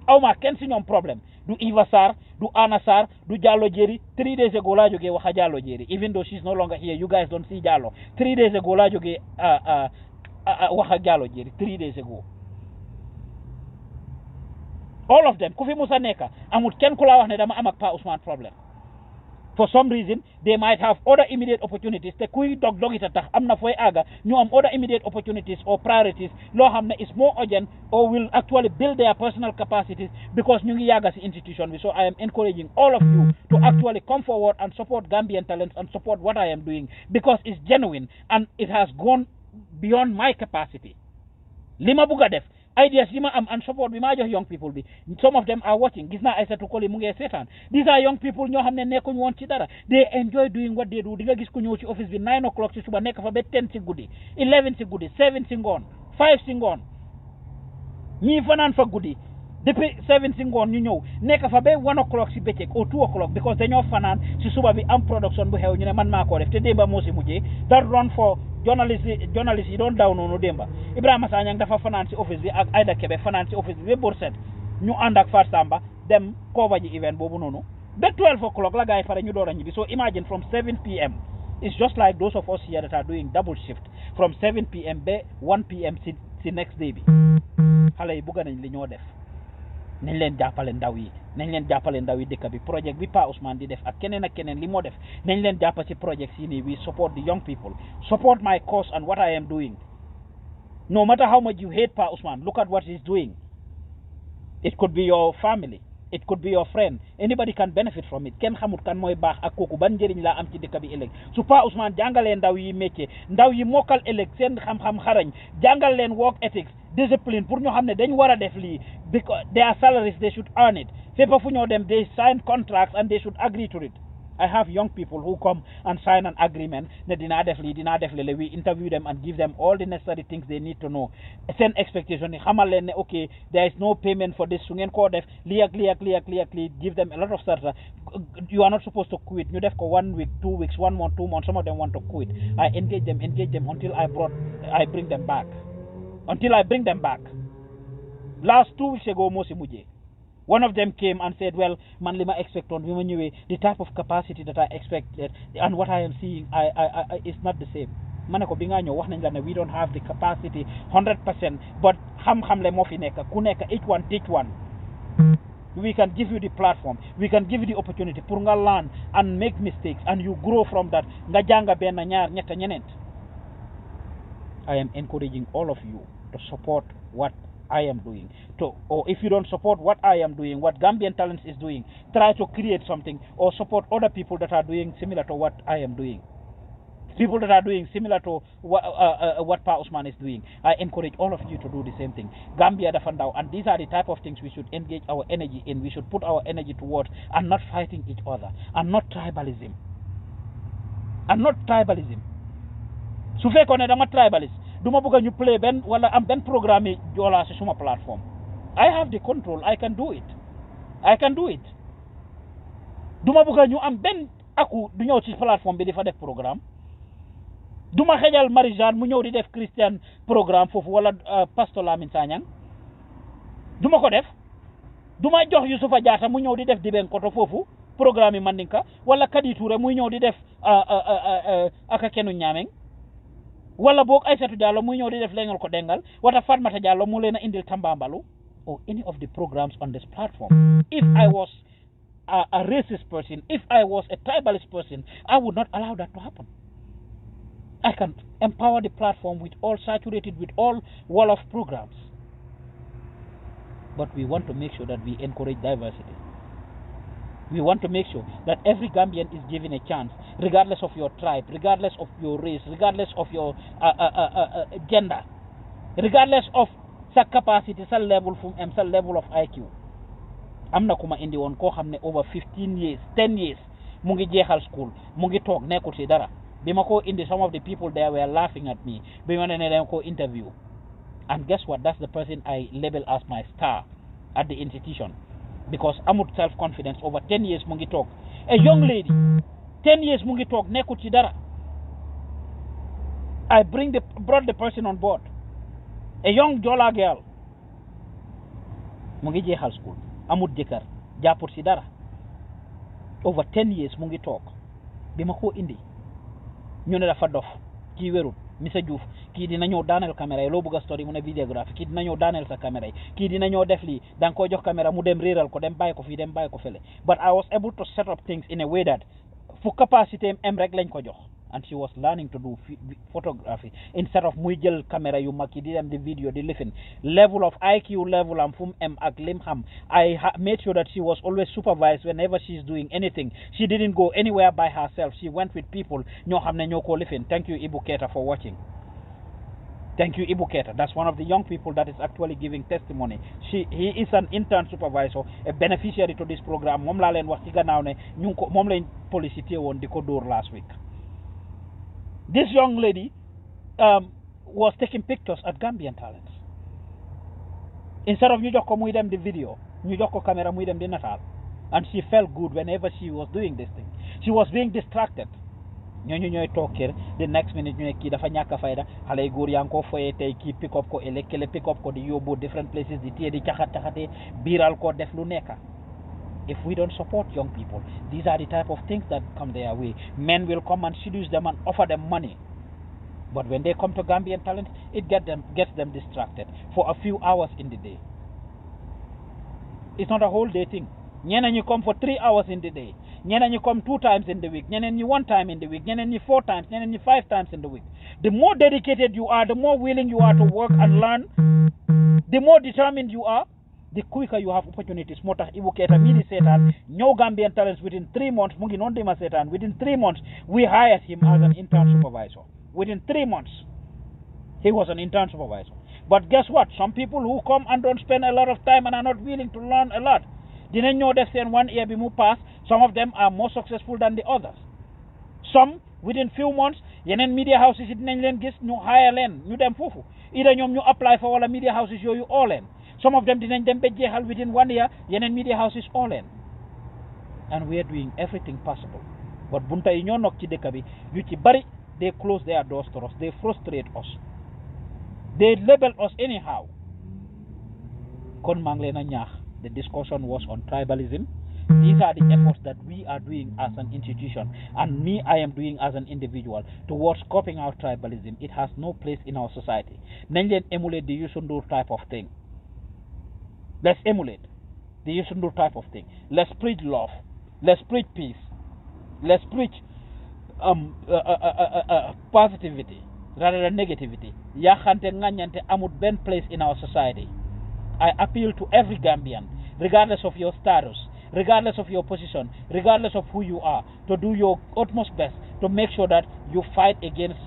aw ma kenn si ñoom problème, du Eva Sarr, du Anna Sarr, du Jallow Jerry. 3 days ago laa jógee wax a Jallow Jerry, even though she's no longer here. You guys don't see Jallow. 3 days ago laa jógee wax a Jallow Jerry. 3 days ago. All of them ku fi musa nekka amut kenn ku la wax ne dama am ak Pa Usman problème. For some reason they might have other immediate opportunities te kuy dog ita tax am na fooy àgga ñu am other immediate opportunities or priorities loo xam ne is more urgent or will actually build their personal capacities because ñu ngi yàgga si institution bi. So I am encouraging all of you to actually come forward and support Gambian Talents and support what I am doing, because it's genuine and it has gone beyond my capacity. Li ma bugg a def ideas yi ma am and support bi maa jox young people bi some of them are watching gis naa Aïssatou Colley mu ngi seetaan these are young people ñoo xam ne nekkuñ woon ci dara they enjoy doing what they do di nga gis ku ñëw ci office bi 9 o'clock ci suba nekk fa ba 10 ci guddi 11 ci guddi 7 ci ngoon 5 ci ngoon ñii fanaan fa guddi depuis 7 ci ngoon ñu ñëw nekk fa ba 1 o'clock ci bëccëg or 2 o'clock because dañoo fanaan ci suba bi am production bu xew ñu ne man maa koo def te démba moo si mujjee that run for journalist yi doon daw noonu démba Ibrahima Sanyang dafa fanaan ci office bi ak Aida Kebe fanaan ci office bi ba bor set ñu ànd ak Fat Samba dem cover ji event boobu noonu ba 12 o'clock la gars yi pare ñu door a ñibbi so imagine from 7 p.m. it's just like those of us here that are doing double shift from 7 p.m. ba 1 p.m. si next day bi xale yi bugga nañ li ñoo def nañ leen jàppale ndaw yi dëkk bi projet bi Pa Ousmane di def ak keneen li moo def nañ leen jàppa ci projet yi nii we support the young people support my cause and what I am doing no matter how much you hate Pa Ousmane look at what he's doing it could be your family it could be your friend anybody can benefit from it kenn xamut kan mooy baax ak kooku ban njëriñ laa am ci dëkk bi ëllëg su Pa Ousmane jàngalee ndaw yi métier ndaw yi mokkal ëllëg seen xam-xam xarañ jàngal leen work ethics discipline pour ñu xam ne dañ war a def lii because their salaries they should earn it fépp fu ñoo dem they sign contracts and they should agree to it I have young people who come and sign an agreement ne dinaa def lii dinaa def lele we interview them and give them all the necessary things they need to know seen expectation yi xamal leen ne okay there is no payment for this su ngeen koo def lii ak lii give them a lot of starter you are not supposed to quit ñu def ko 1 week 2 weeks 1 month 2 months some of them want to quit I engage them until I bring them back last 2 weeks ago moo si mujjee one of them came and said, well, man lima expect on the type of capacity that I expected and what I am seeing is not the same. Manako binganyo wax nañ la ne we don't have the capacity 100%, but xam-xam le mo fi nekk ku nekk each one teach one. We can give you the platform, we can give you the opportunity pour nga learn and make mistakes and you grow from that. Nga janga ben ñaar ñetta ñenent. I am encouraging all of you to support what I am doing. Or if you don't support what I am doing, what Gambian Talents is doing, try to create something or support other people that are doing similar to what I am doing. People that are doing similar to what Pa Ousmane is doing. I encourage all of you to do the same thing. Gambia da Fandaw, and these are the type of things we should engage our energy in. We should put our energy towards and not fighting each other and not tribalism. Su fekkoon ne dama tribalist duma bëgg ñu play ben wala am ben programme jola ci suma platform. I have the control. I can do it. Duma bëgg ñu am ben aku du ñëw ci platform bi di fa def programme. Duma xejal Marie-Jeanne mu ñëw di def Christian programme fofu wala Pastor Lamine Sanyang. Duma ko def. Duma jox Youssoufa Diatta mu ñëw di def Diben Koto fofu programme Mandinka wala Kadi Touré muy ñëw di def aka kenu ñameng. Wala boog Aïssatou Diallo muy ñëw di def lengal ko dengal wata Fatmata Diallo mu leena indil Tambambalu or any of the programs on this platform. If I was a racist person, if I was a tribalist person, I would not allow that to happen. I can empower the platform with all saturated with all wall of programs. But we want to make sure that we encourage diversity. We want to make sure that every Gambian is given a chance, regardless of your tribe, regardless of your race, regardless of your gender, regardless of sa capacity, sa level of IQ. Am na kuma indi woon koo xam ne over 15 years, 10 years, mu ngi jeexal school, mu ngi toog nekkul ci dara. Bi ma ko indi, some of the people there were laughing at me. Bi ma ne dem ko interview. And guess what? That's the person I label as my star at the institution. Because amut self-confidence over 10 years mu ngi toog. A young lady, 10 years mu ngi toog nekkul ci dara. I brought the person on board. A young Jola girl. Mu ngi jeexal school. Amut jëkkër. Jàpput ci dara. Over 10 years mu ngi toog. Bi ma ko indi. Ñu ne dafa dof. Kii wérul. Mr Diouf kii dina ñëw daaneel caméra yi loo bëgg a story mu ne vidéographie kii dina ñëw daaneel sa caméra yi kii dina ñëw def lii da nga koy jox caméra mu dem réeral ko dem bàyyi ko fii dem bàyyi ko fële but I was able to set up things in a way that fu capacité am rek lañ ko jox and she was learning to do photography instead of muy jël caméra yu mag yi di dem di video di lifin level of IQ level am fu mu am ak lim xam I made sure that she was always supervised whenever she's doing anything. She didn't go anywhere by herself. She went with people ñoo xam ne ñoo ko lifin. Thank you Ibu Keita for watching. Thank you, Ibu Keta. That's one of the young people that is actually giving testimony. He is an intern supervisor, a beneficiary to this program. Mom la len wax ci gannaaw ne ñu ko mom lañ police té won diko door last week. This young lady was taking pictures at Gambian Talents. Instead of ñu jox ko muy dem di video, ñu jox ko camera muy dem di natal. And she felt good whenever she was doing this thing. She was being distracted. ñooñu ñooy toog kër the next minute ñu ne kii dafa ñàkk a fayda xale yu góor yaa ngi ko foyee tey kii pick up ko ëllëg kële pick up ko di yóbbu different places di téye di caxat-caxatee biiral ko def lu nekka. If we don't support young people, these are the type of things that come their way. Men will come and seduce them and offer them money. But when they come to Gambian Talent, it gets them distracted for a few hours in the day. It's not a whole day thing. Ñeneen ñi come for 3 hours in the day. Ñeneen ñi come 2 times in the week. Ñeneen ñi 1 time in the week. Ñeneen ñi 4 times. Ñeneen ñi 5 times in the week. The more dedicated you are, the more willing you are to work and learn, the more determined you are, the quicker you have opportunities. Moo tax Ibu Keita mii di seetaan ñëw Gambian Talents within 3 months mu ngi noonu di ma seetaan within 3 months we hired him as an intern supervisor. Within 3 months he was an intern supervisor. But guess what? Some people who come and don't spend a lot of time and are not willing to learn a lot, dinañ ñoo def seen 1 year bi mu pass. Some of them are more successful than the others. Some within few months yeneen media houses yi dinañ leen gis ñu hire leen ñu dem foofu either ñoom ñu apply for wala media houses yooyu oo leen. Some of them dinañ dem ba jeexal within 1 year yeneen media houses oo leen. And we are doing everything possible. But bunta yi ñoo nok ci dëkk bi yu ci bari they close their doors to us. They frustrate us. They label us anyhow. Kon maa ngi leen a ñaax. The discussion was on tribalism. These are the efforts that we are doing as an institution, and me, I am doing as an individual towards coping out tribalism. It has no place in our society. Nañ leen emulate the Youssou Ndour type of thing. Let's emulate the Youssou Ndour type of thing. Let's preach love. Let's preach peace. Let's preach positivity rather than negativity. Yaxante ngañante amut benn place in our society. I appeal to every Gambian, regardless of your status, regardless of your position, regardless of who you are, to do your utmost best to make sure that you fight against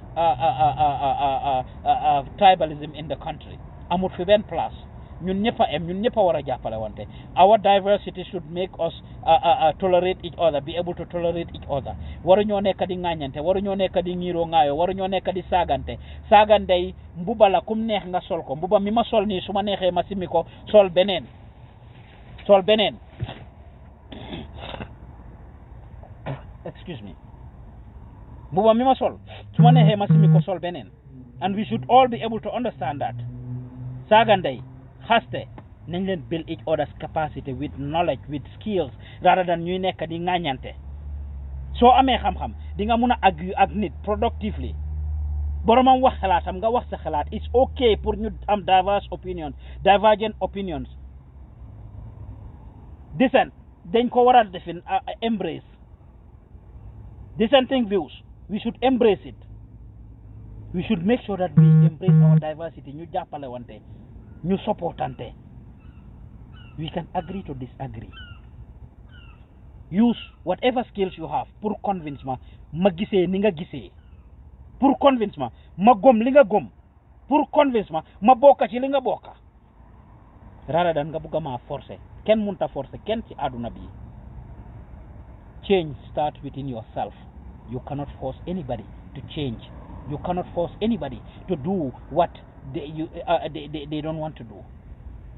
tribalism in the country. Amut fi benn place. Ñun ñëpp a war a jàppale wante. Our diversity should make us tolerate each other, be able to tolerate each other. Waruñoo nekk di ŋàññante, waruñoo nekk di ñiiroo ŋaayoo, waruñoo nekk di saagante. Saagante yi mbuba la kum neex nga sol ko. Mbuba mi ma sol nii su ma neexee ma simi ko sol beneen. Excuse me. Mbuba mi ma sol su ma neexee ma simi ko sol beneen. And we should all be able to understand that. Saagante yi haste nañ leen build each other's capacity with knowledge, with skills, rather than ñuy nekk di ŋàññante. Soo amee xam-xam di nga mun a argue ak nit productively. Boromam wax xalaatam nga wax sa xalaat. It's okay pour ñu am divergent opinions. Dissent dañ ko war a defin embrace. Dissenting views, we should embrace it. We should make sure that we embrace our diversity. Ñu jàppale wante. Ñu supportante. We can agree to disagree. Use whatever skills you have pour convince ma gisee ni nga gisee. Pour convince ma gom li nga gom. Pour convince ma bokka ci li nga bokka. Rather than nga bugga ma forcer. Kenn munta forcer kenn ci àdduna bi. Change starts within yourself. You cannot force anybody to change. You cannot force anybody to do what they don't want to do.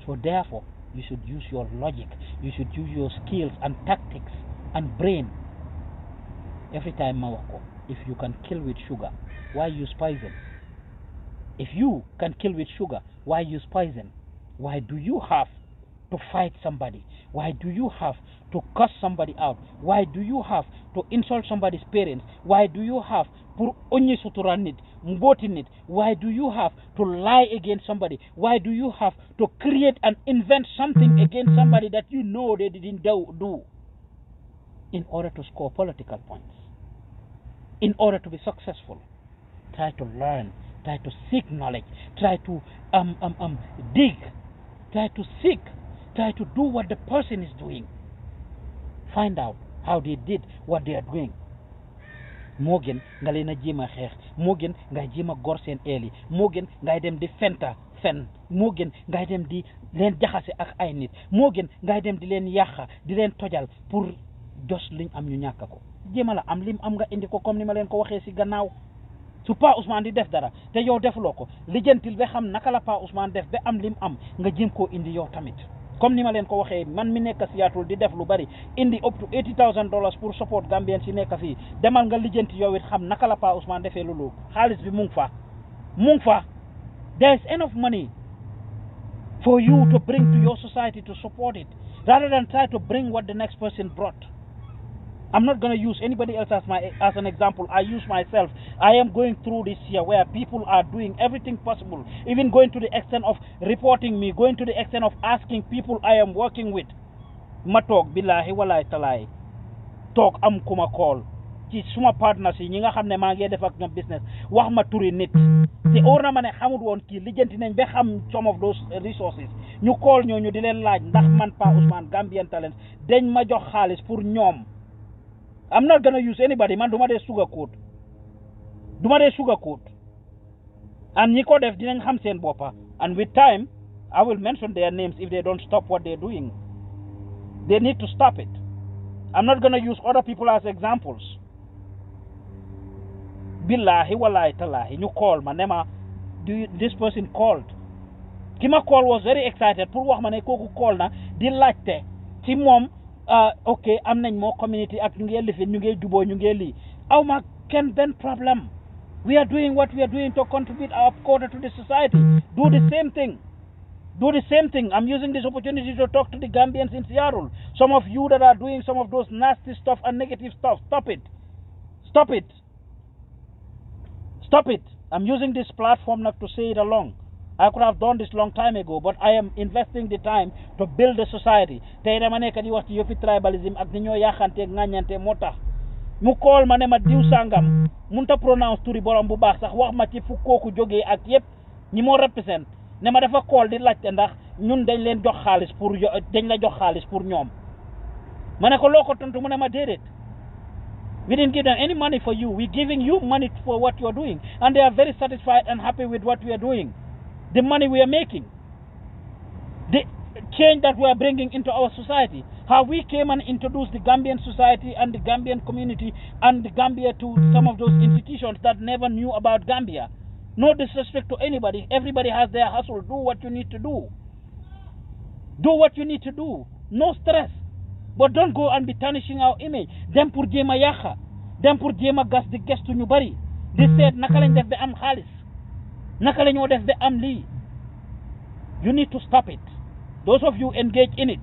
So therefore, you should use your logic. You should use your skills and tactics and brain. Every time Mawako, if you can kill with sugar, why use poison? If you can kill with sugar, why use poison? Why do you have to fight somebody? Why do you have to cuss somebody out? Why do you have to insult somebody's parents? Why do you have pour onye suturanit, mbotinit? Why do you have to lie against somebody? Why do you have to create and invent something against somebody that you know they didn't do in order to score political points? In order to be successful, try to learn, try to seek knowledge, try to dig, try to seek, try to do what the person is doing. Find out how they did what they are doing. moo gën nga leen a jéem a xeex moo gën ngay jéem a gor seen eel yi moo gën ngay dem di fen moo gën ngay dem di leen jaxase ak ay nit moo gën ngay dem di leen yàqa di leen tojal pour jos liñ am ñu ñàkk ko jéema la am lim am nga indi ko comme ni ma leen ko waxee si gannaaw su Pa Ousmane di def dara te yow defuloo ko lijjantil ba xam naka la Pa Ousmane def ba am lim am nga jéem koo indi yow tamit comme ni ma leen ko waxee man mi nekk Seattle di def lu bari indi up to $80,000 pour support Gambien si nekk fii demal nga lijjanti yow it xam naka la Pa Ousmane defee loolu xaalis bi mu ngi fa there is enough money for you to bring to your society to support it rather than try to bring what the next person brought. I'm not going to use anybody else as an example. I use myself. I am going through this here where people are doing everything possible, even going to the extent of reporting me, going to the extent of asking people I am working with. Ma toog billahi wallahi talaay toog am ku ma call ci suma partners yi ñi nga xam ne maa ngi def ak ñoom business wax ma turi nit te óor na ma ne xamut woon kii lijjanti nañ ba xam some of those resources ñu call ñooñu di leen laaj ndax man Pa Ousmane Gambian Talents dañ ma jox xaalis pour ñoom. I'm not gonna use anybody man duma dee sugarcoat and ñi ko def dinañ xam seen boppa and with time I will mention their names if they don't stop what they're doing. They need to stop it. I'm not gonna use other people as examples. Billahi wallahi talahi ñu call ma ne ma this person called ki ma call was very excited pour wax ma ne kooku call na di laajte ci moom ok am nañ moo community ak ñu ngi lifin ñu ngi juboo ñu ngi lii aw ma kenn benn problème we are doing what we are doing to contribute our quota to the society. Do the same thing. I'm using this opportunity to talk to the Gambians in Seattle. Some of you that are doing some of those nasty stuff and negative stuff, stop it. I'm using this platform not to say it along. I could have done this long time ago, but I am investing the time to build a society. Tey dama nekk di wax ci yëfi tribalism ak ni ñoo yaxante ngañante moo tax mu call ma ne ma diw sangam munta pronounce turi borom bu baax sax wax ma ci fu kooku jógee ak yëpp ñi moo represent ne ma dafa call di laajte ndax ñun dañ leen jox xaalis pour dañ la jox xaalis pour ñoom ma ne ko loo ko tontu mu ne ma déedéet. We didn't give them any money for you. We're giving you money for what you're doing. And they are very satisfied and happy with what we are doing. The money we are making. The change that we are bringing into our society. How we came and introduced the Gambian society and the Gambian community and the Gambia to some of those institutions that never knew about Gambia. No disrespect to anybody. Everybody has their hustle. Do what you need to do. No stress. But don't go and be tarnishing our image. Dem pour jéem a yàqa dem pour jéem a gas di gestu ñu bari di seet naka lañ def ba am xaalis naka la ñoo def ba am lii. You need to stop it. Those of you engage in it.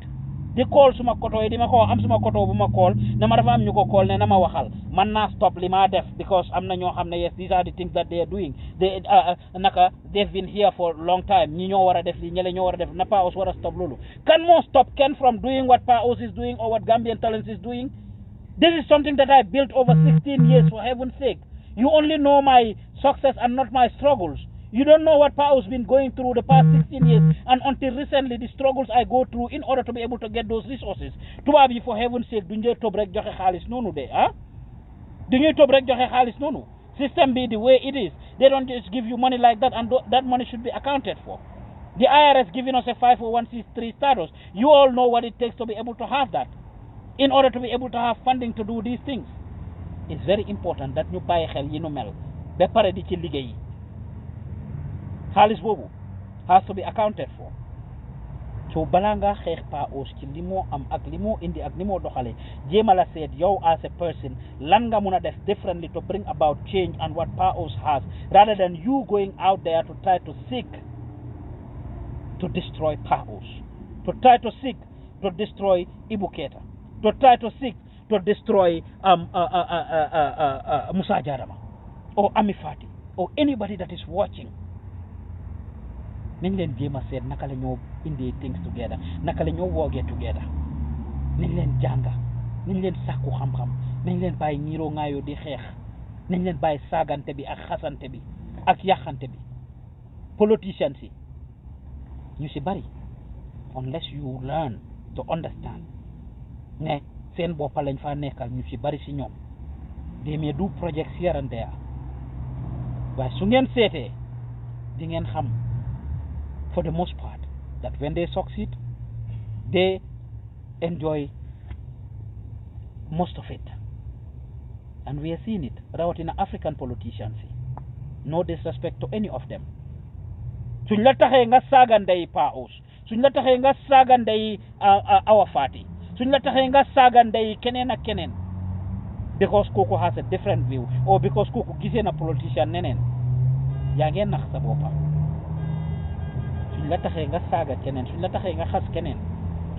Di call suma koto yi di ma ko am suma koto bu ma call ne ma dafa am ñu ko call ne na ma waxal man naa stop li ma def because am na ñoo xam ne yes these are the things that they are doing they naka they've been here for a long time ñi ñoo war a def li ñele ñoo war a def na Pa Ous war a stop loolu kan moo stop Ken from doing what Pa Ous is doing or what Gambian Talents is doing. This is something that I built over 16 years for heaven's sake. You only know my success and not my struggles. You don't know what Pa Ous been going through the past 16 years and until recently the struggles I go through in order to be able to get those resources. Tubaab yi for heaven's sake duñ dee tob rek joxe xaalis noonu de duñuy tob rek joxe xaalis noonu. System be the way it is. They don't just give you money like that and that money should be accounted for. The IRS giving us a 501c3 status. You all know what it takes to be able to have that. In order to be able to have funding to do these things. It's very important that ñu bàyyi xel yi nu mel ba pare di ci liggéey. Xaalis boobu has to be accounted for. So balaa nga xeex Pa Ous ci li moo am ak li moo indi ak li moo doxale jéem a la seet yow as a person lan nga mun a def differently to bring about change and what Pa Ous has rather than you going out there to try to seek to destroy Pa Ous, to try to seek to destroy Ibu Keita, to try to seek to destroy Musa Jarama or Ami Fati or anybody that is watching. Nañ leen jéem a seet naka la ñoo indee things together naka la ñoo woogee together nañ leen jànga nañ leen sàkku xam-xam nañ leen bàyyi ñiiroo ŋaayoo di xeex nañ leen bàyyi saagante bi ak xasante bi ak yàqante bi. Politicians yi ñu si bari unless you learn to understand ne seen boppa lañ fa nekkal ñu si bari si ñoom they may do projects here and there waaye su ngeen seetee di ngeen xam for the most part that when they succeed they enjoy most of it and we are seeing it rawatina African politicians no disrespect to any of them suñ la taxee nga saaga ndey Pa Ous suñ la taxee nga saaga ndey Awa Fati suñ la taxee nga saaga ndey keneen ak keneen because kooku has a different view or because kooku gisee na politician neneen yaa ngeen nax sa boppa suñ la taxee nga saaga keneen suñ la taxee nga xas keneen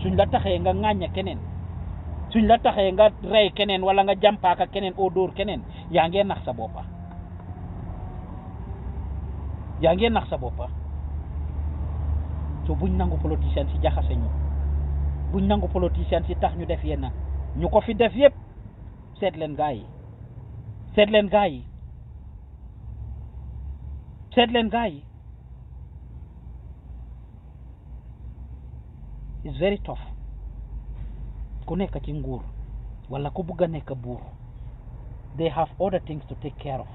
suñ la taxee nga ŋàñña keneen suñ la taxee nga rey keneen wala nga jàmpaaka keneen oo dóor keneen yaa ngeen nax sa boppa yaa ngeen nax sa boppa so buñ nangu politicien si jaxase ñu buñ nangu politicien si tax ñu def yenn ñu ko fi def yépp seet leen gaa yi seet leen gaa yi seet leen gaa yi it's very tough ku nekk ci nguur wala ku bugg a nekk buur they have other things to take care of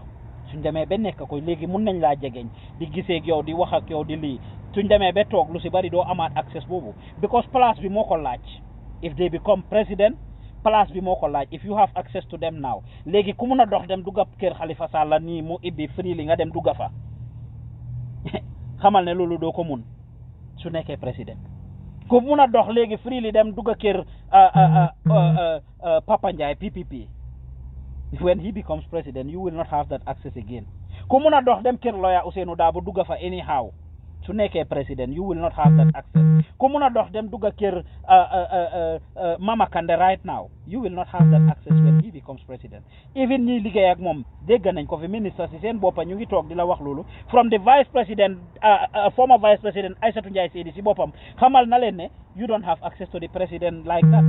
suñ demee ba nekk ko léegi mun nañ laa jegeñ di gisee ak yow di wax ak yow di lii suñ demee ba toog lu si bari doo amaat access boobu because place bi moo ko laaj if they become president place bi moo ko laaj if you have access to them now léegi ku mun a dox dem dugga kër Halifa Sallah nii mu ibbi free li nga dem dugga fa xamal ne loolu doo ko mun su nekkee président ku mun a dox léegi free li dem dugga kër Papa Njie PPP when he becomes president you will not have that access again ku mun a dox dem kër lawyer Ousainou Darboe dugga fa anyhow su nekkee président you will not have that access ku mun a dox dem dugga kër Mama Kandeh right now you will not have that access when he becomes president even ñiy liggéey ak moom dégg nañ ko fi ministre si seen boppa ñu ngi toog di la wax loolu from the vice president former vice president Aïssatou Njie Seydi si boppam xamal na leen ne you don't have access to the president like that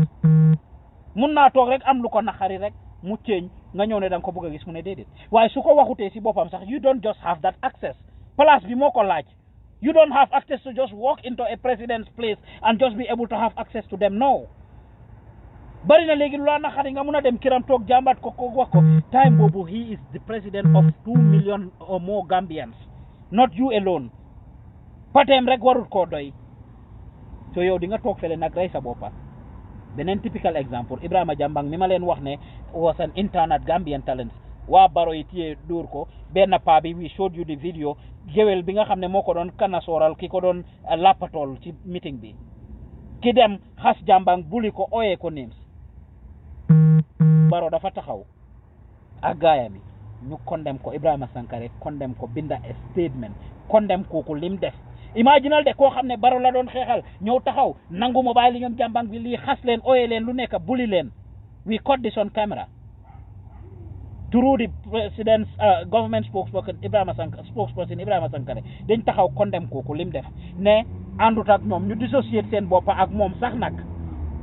mun naa toog rek am lu ko naqari rek mu ceeñ nga ñëw ne da nga ko bëgg a gis mu ne déedéet waaye su ko waxutee si boppam sax you don't just have that access place bi moo ko laaj you don't have access to just walk into a president's place and just be able to have access to them no bari na léegi lu la naqari nga mun a dem kiram toog jàmbat ko wax ko time boobu he is the president of 2 million or more Gambians not you alone pateem rek warut koo doy so yow di nga toog fele nag rey sa boppa beneen typical example Ibrahima Jambang mi ma leen wax ne was an internet Gambian talent waa baro yi téye dóor ko benn paa bi we showed you the video géwél bi nga xam ne moo ko doon kanasooral ki ko doon lappatool ci meeting bi ki dem xas Jambang buli ko ooyee ko names baro dafa taxaw ak gaaya mi ñu condemn ko Ibrahima Sankare condemn ko binda a statement condemn kooku lim def imaginal de koo xam ne baro la doon xeexal ñëw taxaw nangu mobile li ñoom Jambang bi lii xas leen ooyee leen lu nekk buli leen we caught this on camera through the president's government spokesperson Ibrahima Sankare dañ taxaw condemn kooku lim def ne àndut ak ñoom ñu dissociate seen boppa ak moom sax nag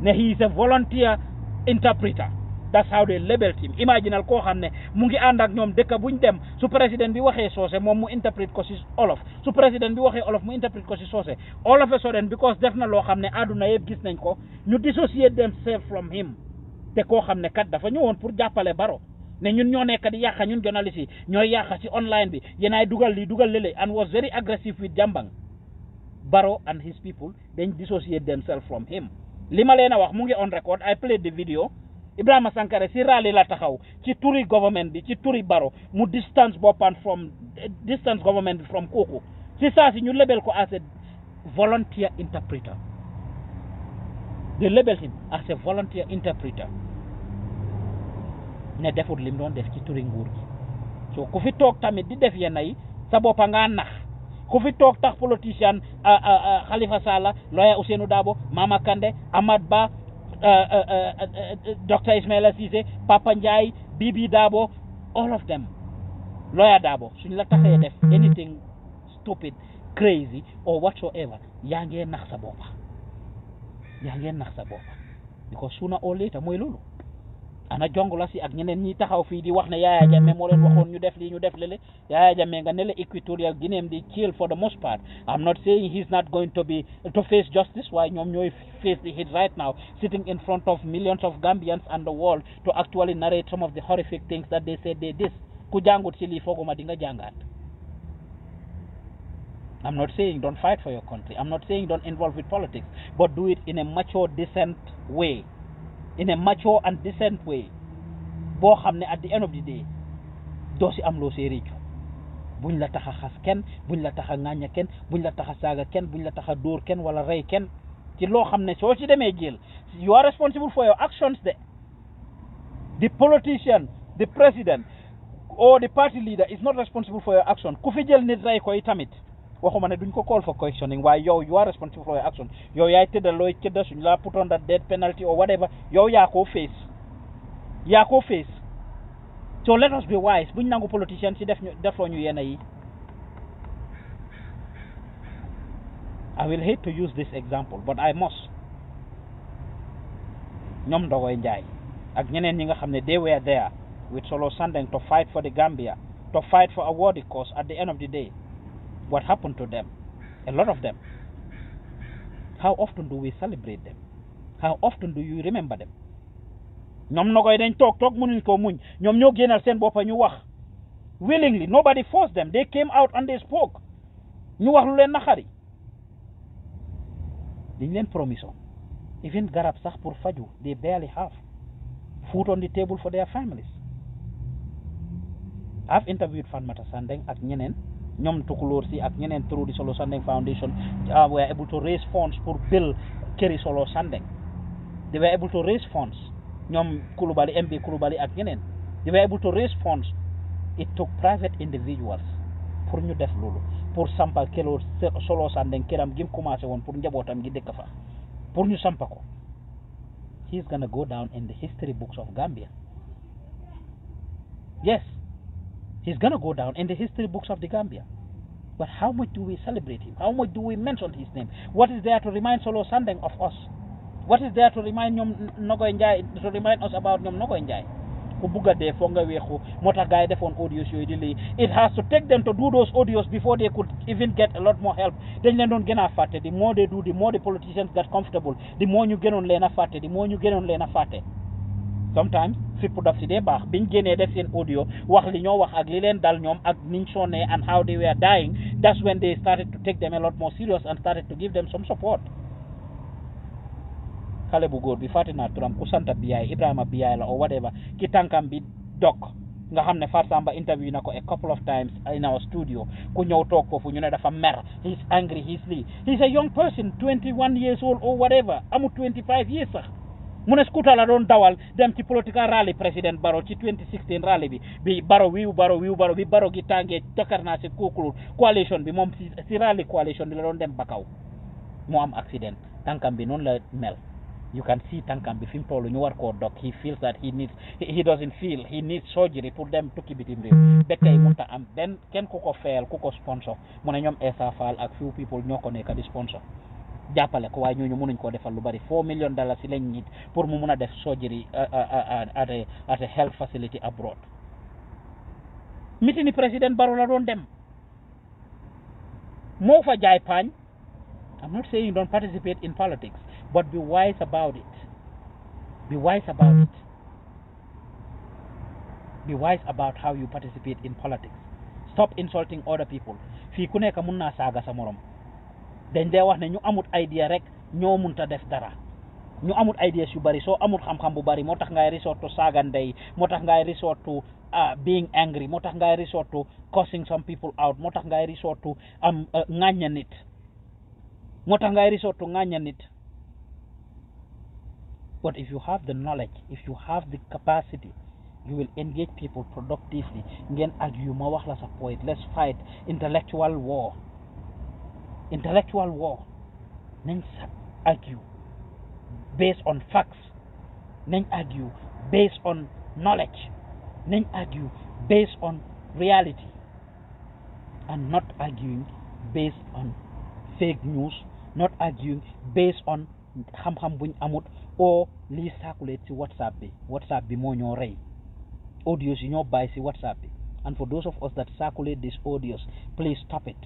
ne he is a volunteer interpreter that's how they labeled him imaginal koo xam ne mu ngi ànd ak ñoom dëkk buñ dem su président bi waxee soose moom mu interprète ko si olof su président bi waxee olof mu interprète ko si soose all of a sudden because def na loo xam ne àdduna yëpp gis nañ ko ñu dissociate themselves from him te koo xam ne kat dafa ñëwoon pour jàppale Barrow ne ñun ñoo nekk di yàqa ñun journaliste yi ñooy yàqa ci online bi yenaay dugal lii dugal lele and was very aggressive with Jambang Barrow and his people dañ dissociate themselves from him li ma leen a wax mu ngi on record I played the video Ibrahima Sankare si rally la taxaw ci turi government bi ci turi Barrow mu distance boppam from distance government bi from kooku si saa si ñu label ko as a volunteer interpreter they label him as a volunteer interpreter ne defut lim doon def ci turi nguur gi so ku fi toog tamit di def yenn yi sa boppa nga nax ku fi toog tax politicien Halifa Sallah lawyer Ousainou Darboe Mama Kandeh Amat Bah Dr. Ismaila Ceesay Papa Njie Bibi Darboe all of them lawyer Darboe suñ la taxee def anything stupid crazy or whatsoever yaa ngee nax sa boppa because sooner or later mooy loolu ana jongula si ak ñeneen ñi taxaw fii di wax ne Yaya Jammeh moo leen waxoon ñu def lii ñu def lele Yaya Jammeh nga ne la Equatorial Guinea di chill for the most part. I'm not saying he's not going to face justice waaye ñoom ñooy face the hit right now sitting in front of millions of Gambians and the world to actually narrate some of the horrific things that they said they did ku jàngut si lii fooguma di nga jàngaat. I'm not saying don't fight for your country. I'm not saying don't involve with politics, but do it in a mature, decent way. In a mature and decent way. Boo xam ne at the end of the day doo si am loo see réccu buñ la tax a xas kenn buñ la tax a ŋàñña kenn buñ la tax a saaga kenn buñ la tax a dóor kenn wala rey kenn ci loo xam ne soo ci demee jël you are responsible for your actions de. The politician, the president or the party leader is not responsible for your action. Ku fi jël nit rey ko tamit waxuma ne duñ ko call for questioning waaye yow you are responsible for your action. Yow yaay tëddal looy tëdda suñ la put on that death penalty or whatever yow yaa koo face. yaa koo face. So let us be wise buñ nangu politicians si defloo ñu yenn yi. I will hate to use this example but I must. ñoom Ndogoy Njie ak ñeneen ñi nga xam ne they were there with Solo Sandeng to fight for the Gambia, to fight for a worthy cause at the end of the day. What happened to them? A lot of them. How often do we celebrate them? How often do you remember them? ñoom Ndogoy dañ toog mënuñ ko muñ ñoom ñoo génnal seen boppa ñu wax willingly nobody forced them they came out and they spoke ñu wax lu leen naxari dañ leen promission even garab sax pour faju they barely have food on the table for their families. I've interviewed Fatmata Sandeng ak ñeneen ñoom Tukulóor si ak ñeneen through the Solo Sandeng Foundation were able to raise funds pour build këri Solo Sandeng. They were able to raise funds ñoom Kulubali MB Kulubali ak ñeneen they were able to raise funds. It took private individuals pour ñu def loolu pour sampal kelo Solo Sandeng këram gi mu commencé woon pour njabootam gi dëkk fa pour ñu sampa ko. He's gonna go down in the history books of Gambia. Yes, he's gonna go down in the history books of the Gambia. But how much do we celebrate him? How much do we mention his name? What is there to remind Solo Sandeng of us? What is there to remind ñoom Ndogoy Njie, to remind us about ñoom Ndogoy Njie? Ku bugga dee foog nga weexu moo tax gars yi defoon audios yooyu di lii it has to take them to do those audios before they could even get a lot more help. Dañ leen doon gën a fàtte the more they do the more the politicians get comfortable the more ñu gënoon leen a fàtte the more ñu gënoon leen a fàtte. Sometimes fipp daf si dee baax biñ génnee def seen audio wax li ñoo wax ak li leen dal ñoom ak niñ sonnee and how they were dying that's when they started to take them a lot more serious and started to give them some support. Xale bu góor bi fàtte naa turam ku santa Biaye Ibrahima Biaye la or whatever ki tànkam bi dog nga xam ne Far Samba interview na ko a couple of times in our studio ku ñëw toog foofu ñu ne dafa mer he's angry he's a young person 21 years old or whatever amul 25 years sax mu ne scooter la doon dawal dem ci political rally président Barrow ci 2016 rally bi Barrow bi Barrow gi tàngee tokkar naa si coalition bi moom si rally coalition bi la doon dem Bakaw mu am accident tànkam bi noonu la mel. You can see tànkam bi fi mu toll ñu war koo dog he feels that he needs surgery pour dem tukki bitim réew ba tey mënta am benn kenn ku ko fayal ku ko sponsor mu ne ñoom Essa Faal ak few people ñoo ko nekk di sponsor jàppale ko waaye ñooñu mënuñ koo defal lu bari $4 million si lañ nit pour mu mun a def surgery at a health facility abroad. Meeting président Barrow la doon dem moo fa jaay paañ. I'm not saying don't participate in politics, but be wise about it. Be wise about it. Be wise about how you participate in politics. Stop insulting other people. Fii ku nekk mun naa saaga sa morom. Dañ dee wax ne ñu amut idea rek ñoo munta def dara. Ñu amut ideas yu bari soo amut xam-xam bu bari moo tax ngay resort to saaga ndey moo tax ngay resort to being angry moo tax ngay resort to cursing some people out moo tax ngay resort to ŋàñña nit. Moo tax ngay resort to ŋàñña nit. But if you have the knowledge, if you have the capacity, you will engage people productively. Ngeen argue ma wax la sa point. Let's fight intellectual war. Intellectual war. Nañ argue based on facts. Nañ argue based on knowledge. Nañ argue based on reality. And not arguing based on fake news. Not arguing based on xam-xam buñ amut o lii circulate si WhatsApp bi moo ñoo rey audios yi ñoo bàyyi si WhatsApp bi and for those of us that circulate these audios please stop it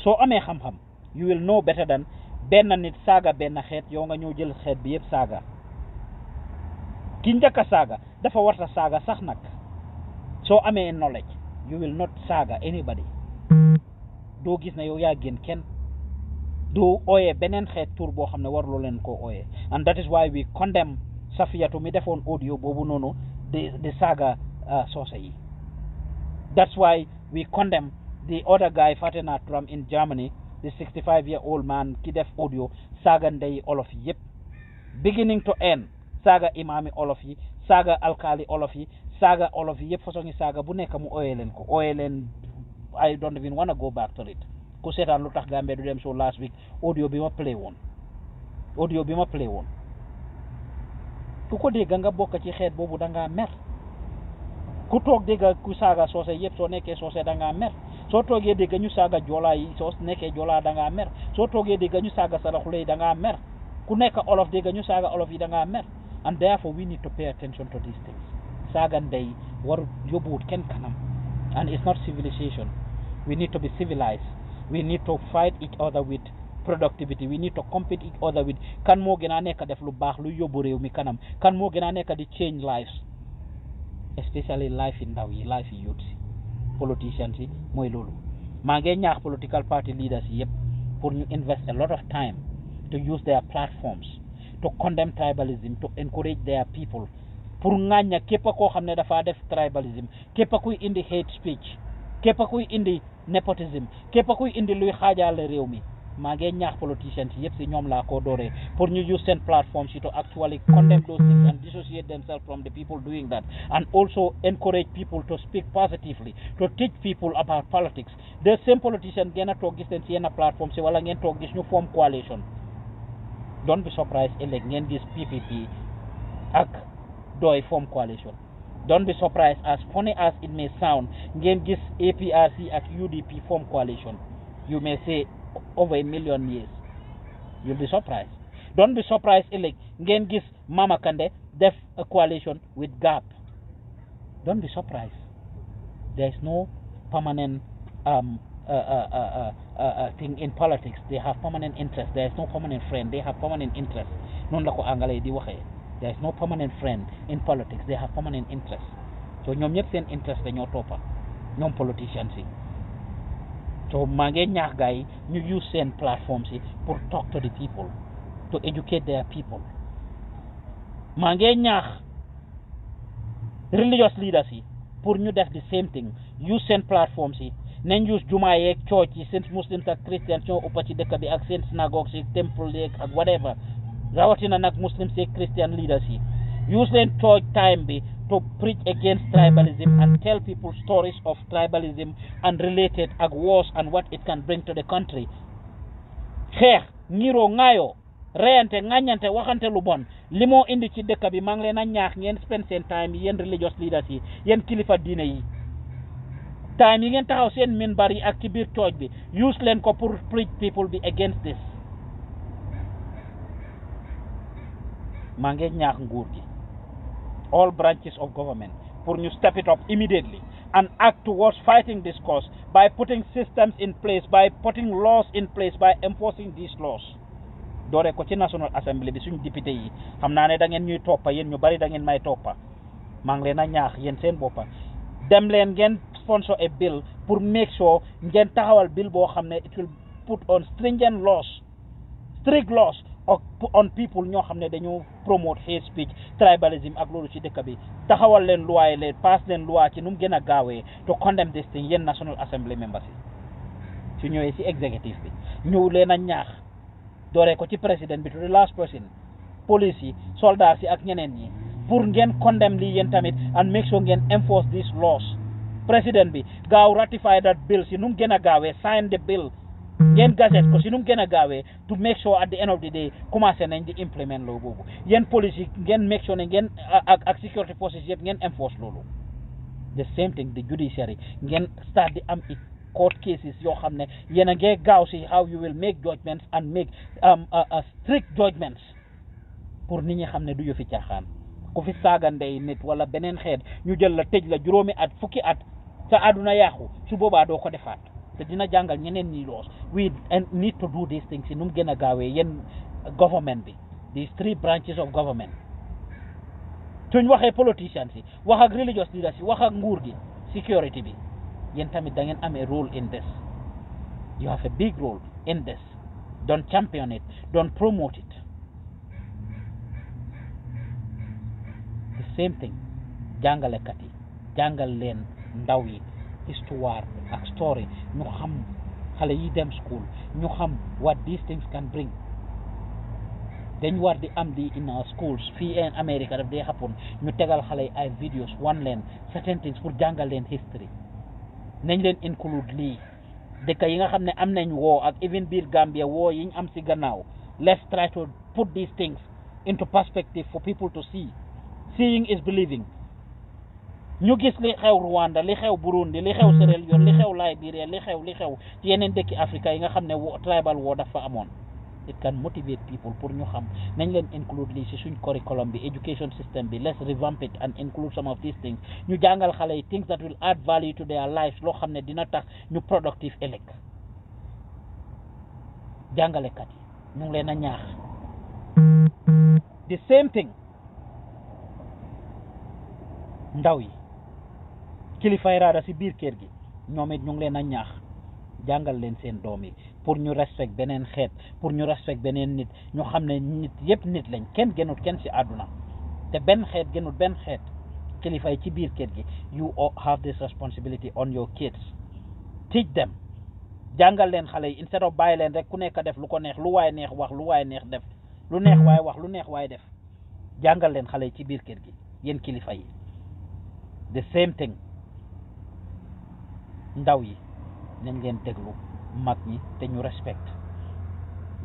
soo amee xam-xam you will know better than benn nit saaga benn xeet yow nga ñëw jël xeet bi yëpp saaga ki njëkk a saaga dafa warta saaga sax nag soo amee knowledge you will not saaga anybody doo gis ne yow yaa gën kenn doo ooyee beneen xeet tur boo xam ne warloo leen koo ooyee and that is why we condemn Safiyatu mi defoon audio boobu noonu di saaga soose yi that's why we condemn the other guy Fatena Trump in Germany the 65-year-old man ki def audio saaga ndey olof yëpp beginning to end saaga imaami olof yi saaga alkaali olof yi saaga olof yi yëpp façon yi saaga bu nekk mu ooyee leen I don't even want to go back to it ku seetaan lu tax Gambia du dem show last week audio bi ma play woon ku ko dégg nga bokk ci xeet boobu da ngaa mer ku toog dégg ku saaga soose yëpp soo nekkee soose da ngaa mer soo toogee dégg ñu saaga joolaa yi soo nekkee joolaa da ngaa mer soo toogee dégg ñu saaga saraxule yi da ngaa mer ku nekk olof dégg ñu saaga olof yi da ngaa mer and therefore we need to pay attention to these things saaga ndey waru yóbbuwut kenn kanam and it's not civilization we need to be civilized we need to fight each other with productivity we need to compete each other with kan moo gën a nekk def lu baax lu yóbbu réew mi kanam kan moo gën a nekk di change lives especially life yi ndaw yi life yi youth si politicians yi mooy loolu maa ngi ñaax political party leaders yi yëpp pour ñu invest a lot of time to use their platforms to condemn tribalism to encourage their people pour ŋàñña képp koo xam ne dafa def tribalism képp kuy indi hate speech képp kuy indi nepotism képp kuy indi luy xaajaale réew mi maa ngi ñaax politicians yëpp si ñoom laa ko dooree pour ñu use seen platforms to actually condemn those things and dissociate themselves from the people doing that and also encourage people to speak positively to teach people about politics the same politician ngeen a toog gis leen si yenn platforms si wala ngeen toog gis ñu form coalition don't be surprised ëllëg ngeen gis PPP ak doy form coalition don't be surprised as funny as it may sound ngeen gis APRC ak UDP form coalition you may say over 1 million years you'll be surprised don't be surprised ëllëg ngeen gis Mama Kandeh def a coalition with GAP don't be surprised there is no permanent thing in politics they have permanent interest there is no permanent friend they have permanent interest noonu la ko anglais di waxee there is no permanent friend in politics they have permanent interest so ñoom ñëpp seen interest dañoo toppa ñoom politicians yi so maa ngi ñaax gars yi ñu use seen platforms yi pour talk to the people to educate their people maa ngi ñaax religious leaders yi pour ñu def the same thing use seen platforms yi nañ use jumaa yeeg church yi seen muslims ak christians ñoo ëppa ci dëkk bi ak seen synagogues yi temple yeeg ak whatever rawatina nag muslims yeeg christian leaders yi use leen church time bi to preach against tribalism and tell people stories of tribalism and related ak wars and what it can bring to the country xeex ngiroo ŋaayoo reyante ŋàññante waxante lu bon li moo indi ci dëkk bi maa ngi leen a ñaax ngeen spend seen time yi yéen religious leaders yi yéen kilifa diine yi time yi ngeen taxaw seen minbar yi ak ci biir church bi use leen ko pour preach people bi against this maa ngi ñaax nguur gi all branches of government pour ñu step it up immediately and act towards fighting this cause by putting systems in place by putting laws in place by enforcing these laws doore ko ci National Assembly bi suñu député yi xam naa ne da ngeen ñuy toppa yéen ñu bari da ngeen may toppa maa ngi leen a ñaax yéen seen boppa dem leen ngeen sponsor a bill pour make sure ngeen taxawal bill boo xam ne it will put on stringent laws strict laws on people ñoo xam ne dañu promote hate speech tribalism ak loolu ci dëkk bi taxawal leen loi leen pass leen loi ci nu mu gën a gaawee to condemn this thing yéen National Assembly members yi su ñëwee ci executive bi ñëw leen a ñaax dooree ko ci président bi to the last person police yi soldats yi ak ñeneen ñi pour ngeen condemn lii yéen tamit and make sure ngeen enforce these laws président bi gaaw ratify that bill si nu mu gën a gaawee sign the bill ngeen gazette ko si nu mu gën a gaawee to make sure at the end of the day commencé nañ di implement loolu boobu yéen police yi ngeen make sure ne ngeen ak security forces yëpp ngeen enforce loolu the same thing the judiciary ngeen start di am it court cases yoo xam ne yéen a ngee gaaw si how you will make judgments and make strict judgments pour nit ñi xam ne du yëfi caaxaan ku fi saaga ndey nit wala beneen xeet ñu jël la tëj la juróomi at fukki at sa àdduna yàqu su boobaa doo ko defaat te dina jàngal ñeneen ñi loos we need to do these things si nu mu gën a gaawee yéen government bi these 3 branches of government suñ waxee politicians yi wax ak religious leaders yi wax ak nguur gi security bi yéen tamit da ngeen amee role in this you have a big role in this don't champion it don't promote it the same thing jàngalekat yi jàngal leen ndaw yi histoire ak story ñu xam xale yi dem school ñu xam what these things can bring dañ war di am di in our schools fii in America daf dee happen ñu tegal xale yi ay videos wan leen certain things pour jàngal leen history nañ leen include lii dëkk yi nga xam ne am nañ woo ak even biir Gambia woo yiñ am si gannaaw let's try to put these things into perspective for people to see seeing is believing ñu gis li xew Rwanda li xew Burundi li xew Sierra Leone li xew Liberia li xew ci yeneen dëkki Africa yi nga xam ne tribal woo dafa amoon it can motivate people pour ñu xam nañ leen include lii si suñ curriculum bi education system bi let's revamp it and include some of these things ñu jàngal xale yi things that will add value to their lives loo xam ne dina tax ñu productive ëllëg jàngalekat yi ñu ngi leen a ñaax the same thing ndaw yi kilifay raada si biir kër gi ñoom it ñu ngi leen a ñaax jàngal leen seen doom yi pour ñu respect beneen xeet pour ñu respect beneen nit ñu xam ne nit yëpp nit lañ kenn gënut kenn si àdduna te benn xeet gënut benn xeet kilifay ci biir kër gi you have this responsibility on your kids teach them jàngal leen xale yi instead of bàyyi leen rek ku nekk def lu ko neex lu waay neex wax lu waay neex def lu neex waay wax lu neex waay def jàngal leen xale yi ci biir kër gi yéen kilifa yi the same thing ndaw yi nañ leen déglu mag ñi te ñu respect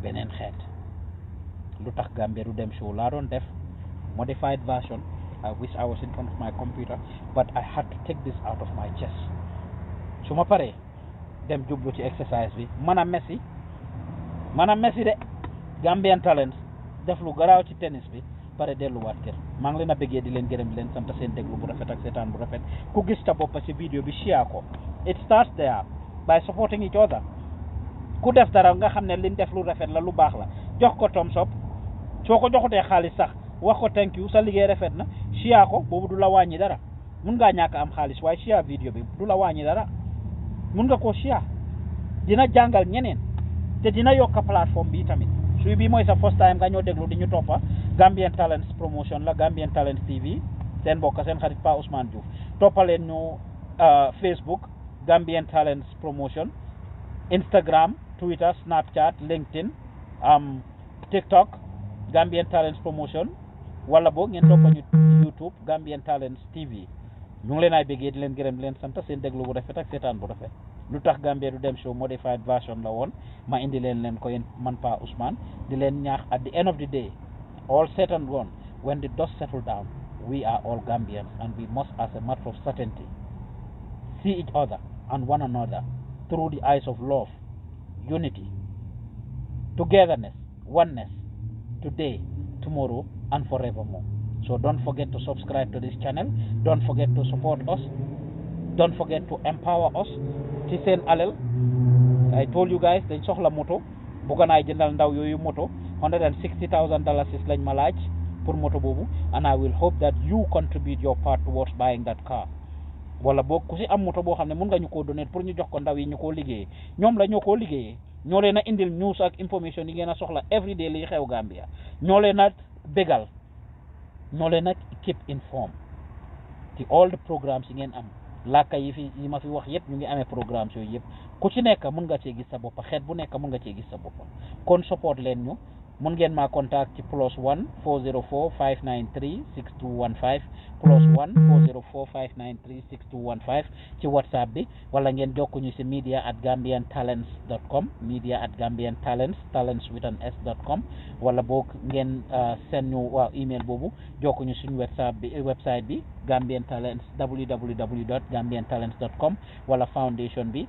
beneen xeet lu tax Gambia du dem show laa doon def modified version I wish I was in front of my computer but I had to take this out of my chest su ma paree dem jublu ci exercise bi man a Messi de Gambian Talents def lu garaaw ci tennis bi pare delluwaat kër maa ngi leen a bëggee di leen gërëm di leen sant seen déglu bu rafet ak seetaan bu rafet ku gis ta boppa ci vidéo bi share ko it starts there by supporting each other ku def dara nga xam ne liñ def lu rafet la lu baax la jox ko thumbs up soo ko joxutee xaalis sax wax ko thank you sa liggéey rafet na share ko boobu du la wàññi dara mun ngaa ñàkk am xaalis waaye share vidéo bi du la wàññi dara mun nga koo share dina jàngal ñeneen te dina yokk plateforme bi tamit suy bi mooy sa first time nga ñoo déglu di ñu toppa Gambian Talents promotion la Gambian Talents TV seen mbokk seen xarit Pa Ousmane Diouf toppaleen ñu Facebook Gambian Talents promotion Instagram Twitter Snapchat LinkedIn TikTok Gambian Talents promotion wala boog ngeen toppa ñu YouTube Gambian Talents TV ñu ngi leen ay bëggee di leen gërëm di leen sant seen déglu bu rafet ak seetaan bu rafet lu tax Gambia du dem show modified version la woon ma indi leen ko yéen man Pa Ousmane di leen ñaax at the end of the day all said and done when the dust settle down we are all Gambians and we must as a matter of certainty see each other and one another through the eyes of love unity togetherness oneness today tomorrow and forevermore. So don't forget to subscribe to this channel. Don't forget to support us. Don't forget to empower us. Ci seen alal I told you guys dañ soxla moto bëgg naa jëndal ndaw yooyu moto $160,000 lañ ma laaj pour moto boobu and I will hope that you contribute your part towards buying that car. wala boog ku si am moto boo xam ne mun nga ñu koo donner pour ñu jox ko ndaw yi ñu koo liggéeyee ñoom la ñoo koo liggéeyee ñoo leen a indil news ak information yi ngeen a soxla every day li xew Gambia ñoo leen a bégal ñoo leen a keep informed ci all the programmes yi ngeen am làkka yi ma fi wax yëpp ñu ngi amee programmes yooyu yëpp ku ci nekk mun nga cee gis sa bopp xeet bu nekk mun nga cee gis sa bopp kon support leen ñu mun ngeen maa contact ci +1 404 593 6215 +1 404 593 6215 ci WhatsApp bi wala ngeen jokkuñu ci media@gambiantalents.com talents with an s.com wala boog ngeen send ñu email boobu jokkuñu suñu website bi Gambian Talents www.gambiantalents.com wala foundation bi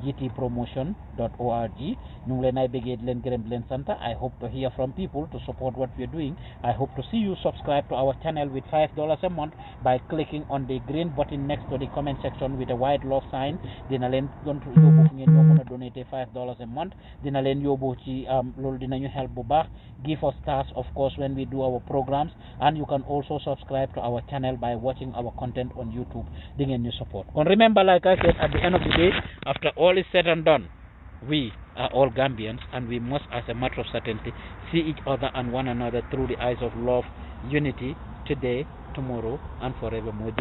gtpromotion.org ñu ngi leen ay bëggee di leen gërëm di leen sant. I hope to hear from people to support what we are doing. I hope to see you subscribe to our channel with $5 a month by clicking on the green button next to the comment section with a white love sign. Dina leen yóbbu fu ngeen ñoo mën a donate $5 a month. Dina leen yóbbu ci loolu dinañu help bu baax. Give us stars, of course, when we do our programs, and you can also subscribe to our channel by watching our content on YouTube. Di ngeen ñu support. And remember, like I said, at the end of the day, after all is said and done, we are all Gambians, and we must, as a matter of certainty, see each other and one another through the eyes of love, unity, today, tomorrow, and forevermore.